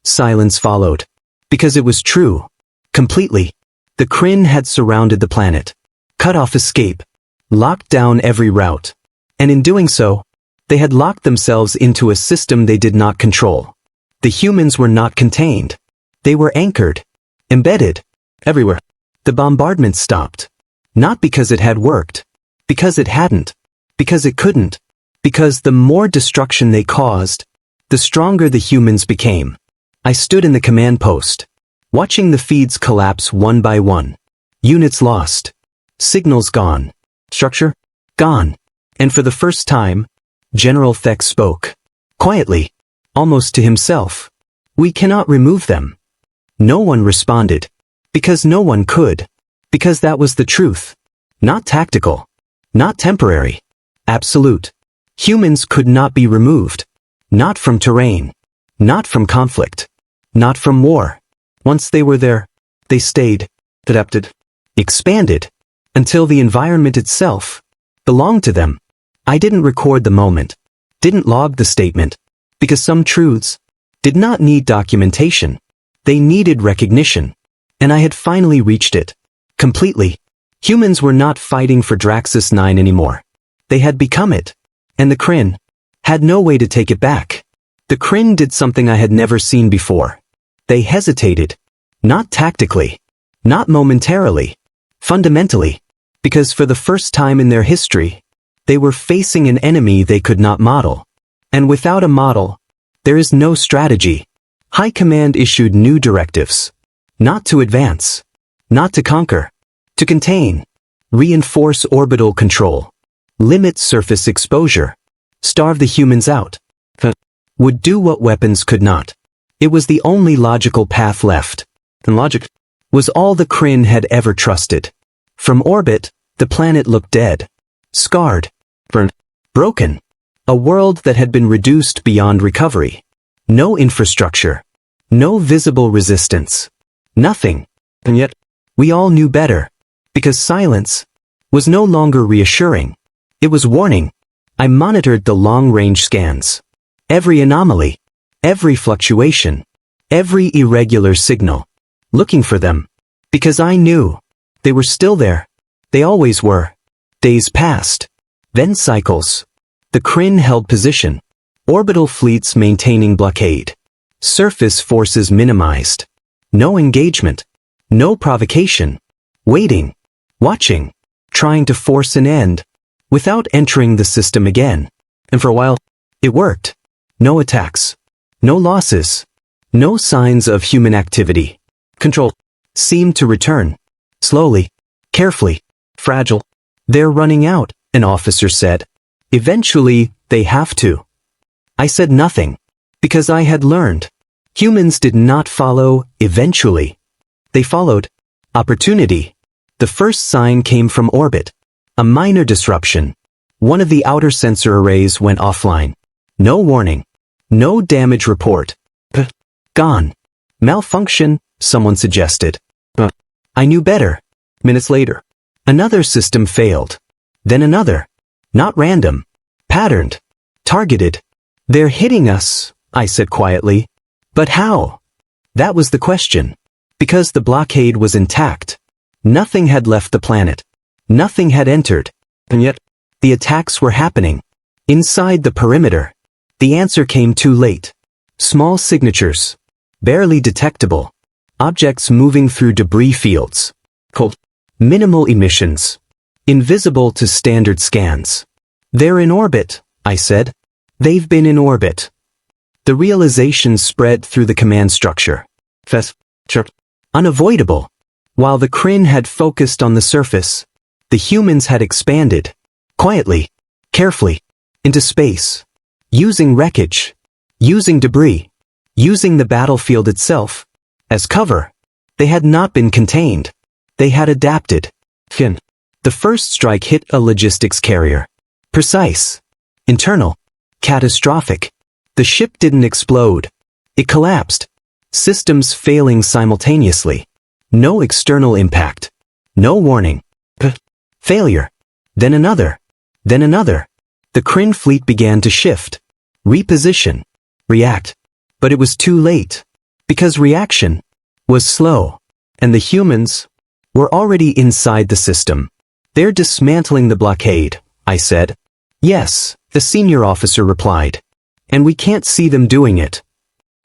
Silence followed. Because it was true. Completely. The Kryn had surrounded the planet. Cut off escape. Locked down every route. And in doing so, they had locked themselves into a system they did not control. The humans were not contained. They were anchored. Embedded. Everywhere. The bombardment stopped. Not because it had worked. Because it hadn't. Because it couldn't. Because the more destruction they caused, the stronger the humans became. I stood in the command post, watching the feeds collapse one by one. Units lost. Signals gone. Structure? Gone. And for the first time, General Thek spoke. Quietly. Almost to himself. We cannot remove them. No one responded. Because no one could. Because that was the truth. Not tactical. Not temporary. Absolute. Humans could not be removed. Not from terrain. Not from conflict. Not from war. Once they were there, they stayed. Adapted. Expanded. Until the environment itself belonged to them. I didn't record the moment. Didn't log the statement. Because some truths did not need documentation. They needed recognition. And I had finally reached it. Completely. Humans were not fighting for Draxus 9 anymore. They had become it. And the Kryn had no way to take it back. The Kryn did something I had never seen before. They hesitated. Not tactically. Not momentarily. Fundamentally. Because for the first time in their history, they were facing an enemy they could not model. And without a model, there is no strategy. High Command issued new directives. Not to advance. Not to conquer. To contain. Reinforce orbital control. Limit surface exposure. Starve the humans out. Would do what weapons could not. It was the only logical path left. And logic was all the Kryn had ever trusted. From orbit, the planet looked dead. Scarred. Burned. Broken. A world that had been reduced beyond recovery. No infrastructure. No visible resistance. Nothing. And yet, we all knew better. Because silence was no longer reassuring. It was warning. I monitored the long-range scans. Every anomaly. Every fluctuation. Every irregular signal. Looking for them. Because I knew. They were still there. They always were. Days passed. Then cycles. The Kryn held position. Orbital fleets maintaining blockade. Surface forces minimized. No engagement. No provocation. Waiting. Watching. Trying to force an end. Without entering the system again. And for a while, it worked. No attacks. No losses. No signs of human activity. Control seemed to return. Slowly. Carefully. Fragile. They're running out, an officer said. Eventually, they have to. I said nothing, because I had learned. Humans did not follow eventually. They followed opportunity. The first sign came from orbit. A minor disruption. One of the outer sensor arrays went offline. No warning. No damage report. Gone. Malfunction, someone suggested. I knew better. Minutes later, another system failed. Then another. Not random. Patterned. Targeted. They're hitting us, I said quietly. But how? That was the question. Because the blockade was intact. Nothing had left the planet. Nothing had entered. And yet, the attacks were happening. Inside the perimeter. The answer came too late. Small signatures. Barely detectable. Objects moving through debris fields. Cold. Minimal emissions. Invisible to standard scans. They're in orbit, I said. They've been in orbit. The realization spread through the command structure. Unavoidable. While the Kryn had focused on the surface, the humans had expanded. Quietly. Carefully. Into space. Using wreckage. Using debris. Using the battlefield itself. As cover. They had not been contained. They had adapted. The first strike hit a logistics carrier. Precise. Internal. Catastrophic. The ship didn't explode. It collapsed. Systems failing simultaneously. No external impact. No warning. Failure. Then another. Then another. The Kryn fleet began to shift. Reposition. React. But it was too late. Because reaction was slow. And the humans were already inside the system. They're dismantling the blockade, I said. Yes, the senior officer replied. And we can't see them doing it.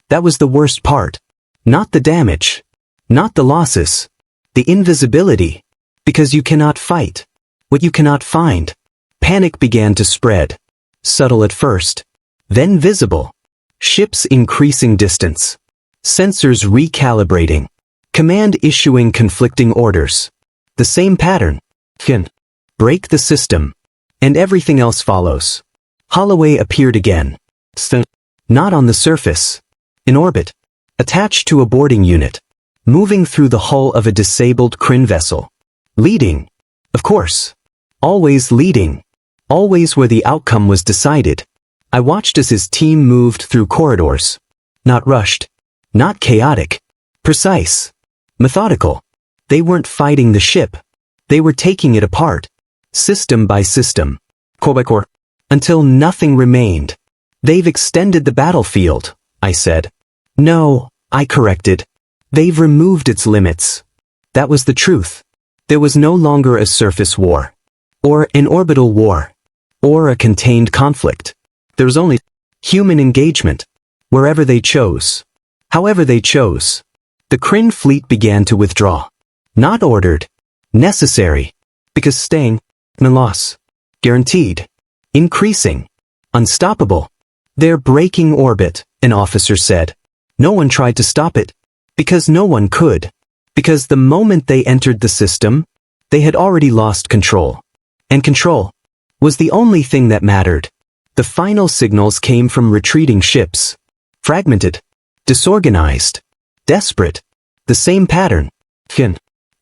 That was the worst part. Not the damage. Not the losses. The invisibility. Because you cannot fight what you cannot find. Panic began to spread. Subtle at first. Then visible. Ships increasing distance. Sensors recalibrating. Command issuing conflicting orders. The same pattern. Break the system. And everything else follows. Holloway appeared again. Not on the surface. In orbit. Attached to a boarding unit. Moving through the hull of a disabled Kryn vessel. Leading. Of course. Always leading. Always where the outcome was decided. I watched as his team moved through corridors. Not rushed. Not chaotic. Precise. Methodical. They weren't fighting the ship. They were taking it apart. System by system. Core by core. Until nothing remained. They've extended the battlefield, I said. No, I corrected. They've removed its limits. That was the truth. There was no longer a surface war. Or an orbital war. Or a contained conflict. There was only human engagement. Wherever they chose. However they chose. The Kryn fleet began to withdraw. Not ordered. Necessary. Because staying. No loss. Guaranteed. Increasing. Unstoppable. They're breaking orbit, an officer said. No one tried to stop it. Because no one could. Because the moment they entered the system, they had already lost control. And control was the only thing that mattered. The final signals came from retreating ships. Fragmented. Disorganized. Desperate. The same pattern.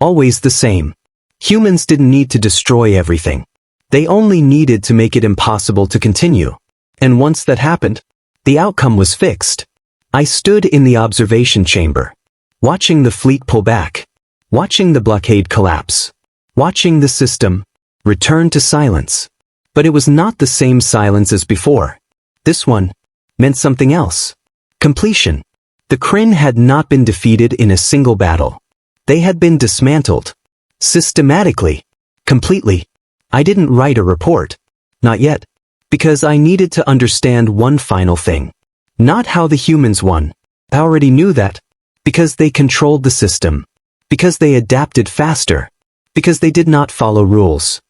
Always the same. Humans didn't need to destroy everything. They only needed to make it impossible to continue. And once that happened, the outcome was fixed. I stood in the observation chamber. Watching the fleet pull back. Watching the blockade collapse. Watching the system return to silence. But it was not the same silence as before. This one meant something else. Completion. The Kryn had not been defeated in a single battle. They had been dismantled. Systematically. Completely. I didn't write a report. Not yet. Because I needed to understand one final thing. Not how the humans won. I already knew that. Because they controlled the system. Because they adapted faster. Because they did not follow rules.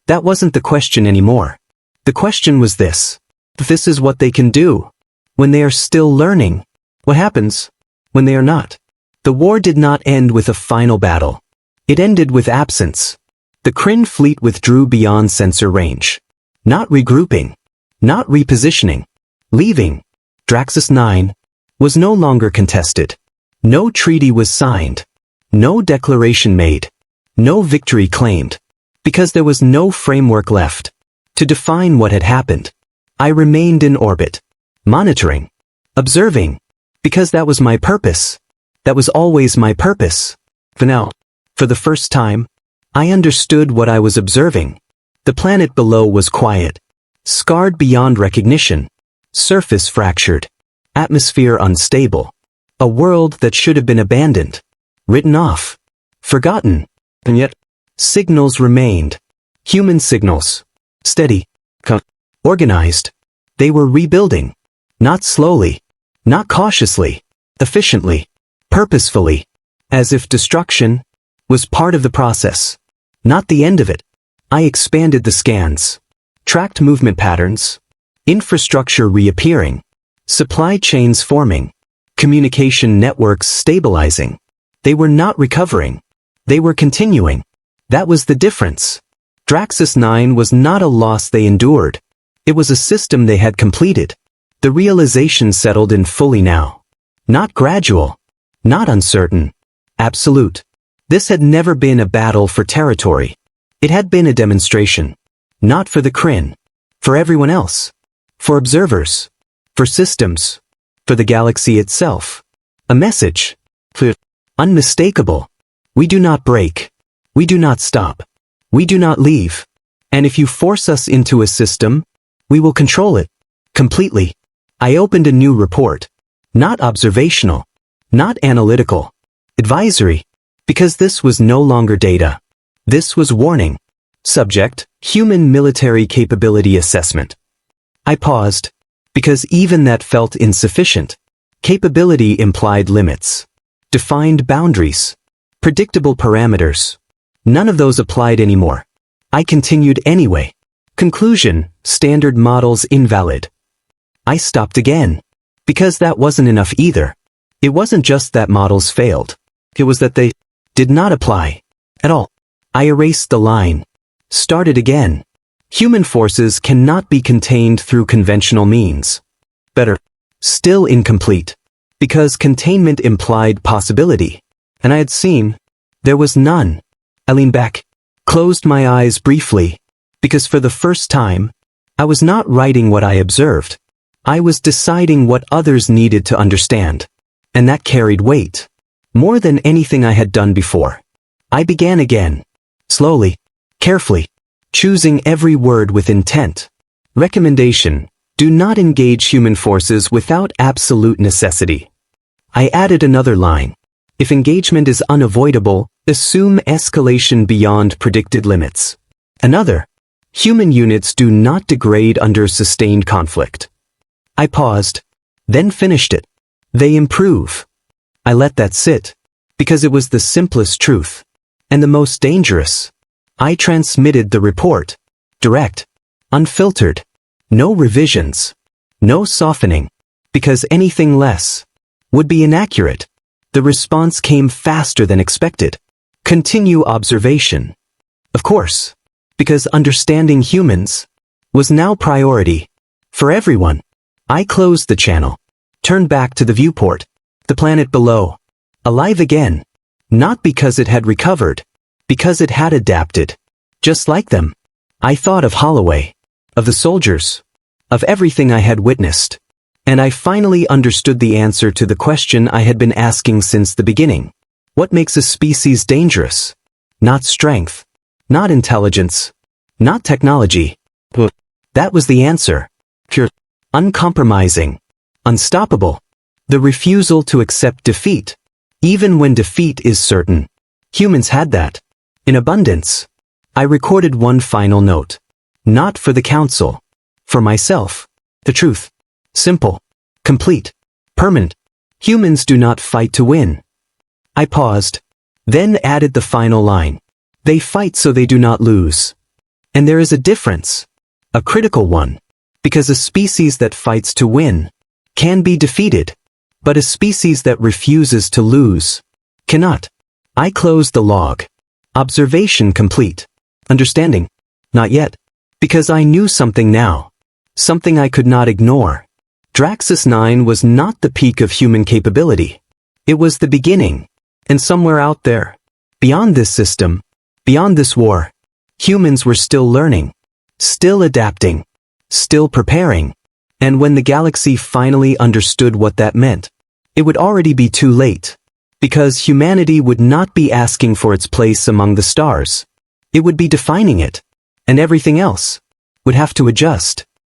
That wasn't the question anymore. The question was this. This is what they can do. When they are still learning. What happens when they are not? The war did not end with a final battle. It ended with absence. The Kryn fleet withdrew beyond sensor range. Not regrouping. Not repositioning. Leaving. Draxus 9 was no longer contested. No treaty was signed. No declaration made. No victory claimed. Because there was no framework left to define what had happened. I remained in orbit. Monitoring. Observing. Because that was my purpose. That was always my purpose. For now, for the first time, I understood what I was observing. The planet below was quiet. Scarred beyond recognition. Surface fractured. Atmosphere unstable. A world that should have been abandoned. Written off. Forgotten. And yet, signals remained. Human signals. Steady. Organized. They were rebuilding. Not slowly. Not cautiously. Efficiently. Purposefully. As if destruction was part of the process. Not the end of it. I expanded the scans. Tracked movement patterns. Infrastructure reappearing. Supply chains forming. Communication networks stabilizing. They were not recovering. They were continuing. That was the difference. Draxus 9 was not a loss they endured. It was a system they had completed. The realization settled in fully now. Not gradual. Not uncertain. Absolute. This had never been a battle for territory. It had been a demonstration. Not for the Kryn. For everyone else. For observers. For systems. For the galaxy itself. A message. Unmistakable. We do not break. We do not stop. We do not leave. And if you force us into a system, we will control it. Completely. I opened a new report. Not observational. Not analytical. Advisory. Because this was no longer data. This was warning. Subject, Human Military Capability Assessment. I paused. Because even that felt insufficient. Capability implied limits. Defined boundaries. Predictable parameters. None of those applied anymore. I continued anyway. Conclusion, standard models invalid. I stopped again. Because that wasn't enough either. It wasn't just that models failed. It was that they did not apply. At all. I erased the line. Started again. Human forces cannot be contained through conventional means. Better. Still incomplete. Because containment implied possibility. And I had seen. There was none. I leaned back. Closed my eyes briefly. Because for the first time, I was not writing what I observed. I was deciding what others needed to understand. And that carried weight. More than anything I had done before. I began again. Slowly. Carefully. Choosing every word with intent. Recommendation. Do not engage human forces without absolute necessity. I added another line. If engagement is unavoidable, assume escalation beyond predicted limits. Another. Human units do not degrade under sustained conflict. I paused. Then finished it. They improve. I let that sit. Because it was the simplest truth. And the most dangerous. I transmitted the report. Direct. Unfiltered. No revisions. No softening. Because anything less would be inaccurate. The response came faster than expected. Continue observation. Of course. Because understanding humans was now priority. For everyone. I closed the channel. Turned back to the viewport. The planet below. Alive again. Not because it had recovered. Because it had adapted. Just like them. I thought of Holloway. Of the soldiers. Of everything I had witnessed. And I finally understood the answer to the question I had been asking since the beginning. What makes a species dangerous? Not strength. Not intelligence. Not technology. That was the answer. Pure. Uncompromising. Unstoppable. The refusal to accept defeat. Even when defeat is certain. Humans had that. In abundance. I recorded one final note. Not for the council. For myself. The truth. Simple. Complete. Permanent. Humans do not fight to win. I paused. Then added the final line. They fight so they do not lose. And there is a difference. A critical one. Because a species that fights to win can be defeated. But a species that refuses to lose cannot. I closed the log. Observation complete. understanding. Not yet. Because I knew something now. Something I could not ignore. Draxus 9 was not the peak of human capability. It was the beginning. And somewhere out there, beyond this system, beyond this war, humans were still learning, still adapting, still preparing. And when the galaxy finally understood what that meant, it would already be too late. Because humanity would not be asking for its place among the stars. It would be defining it. And everything else would have to adjust.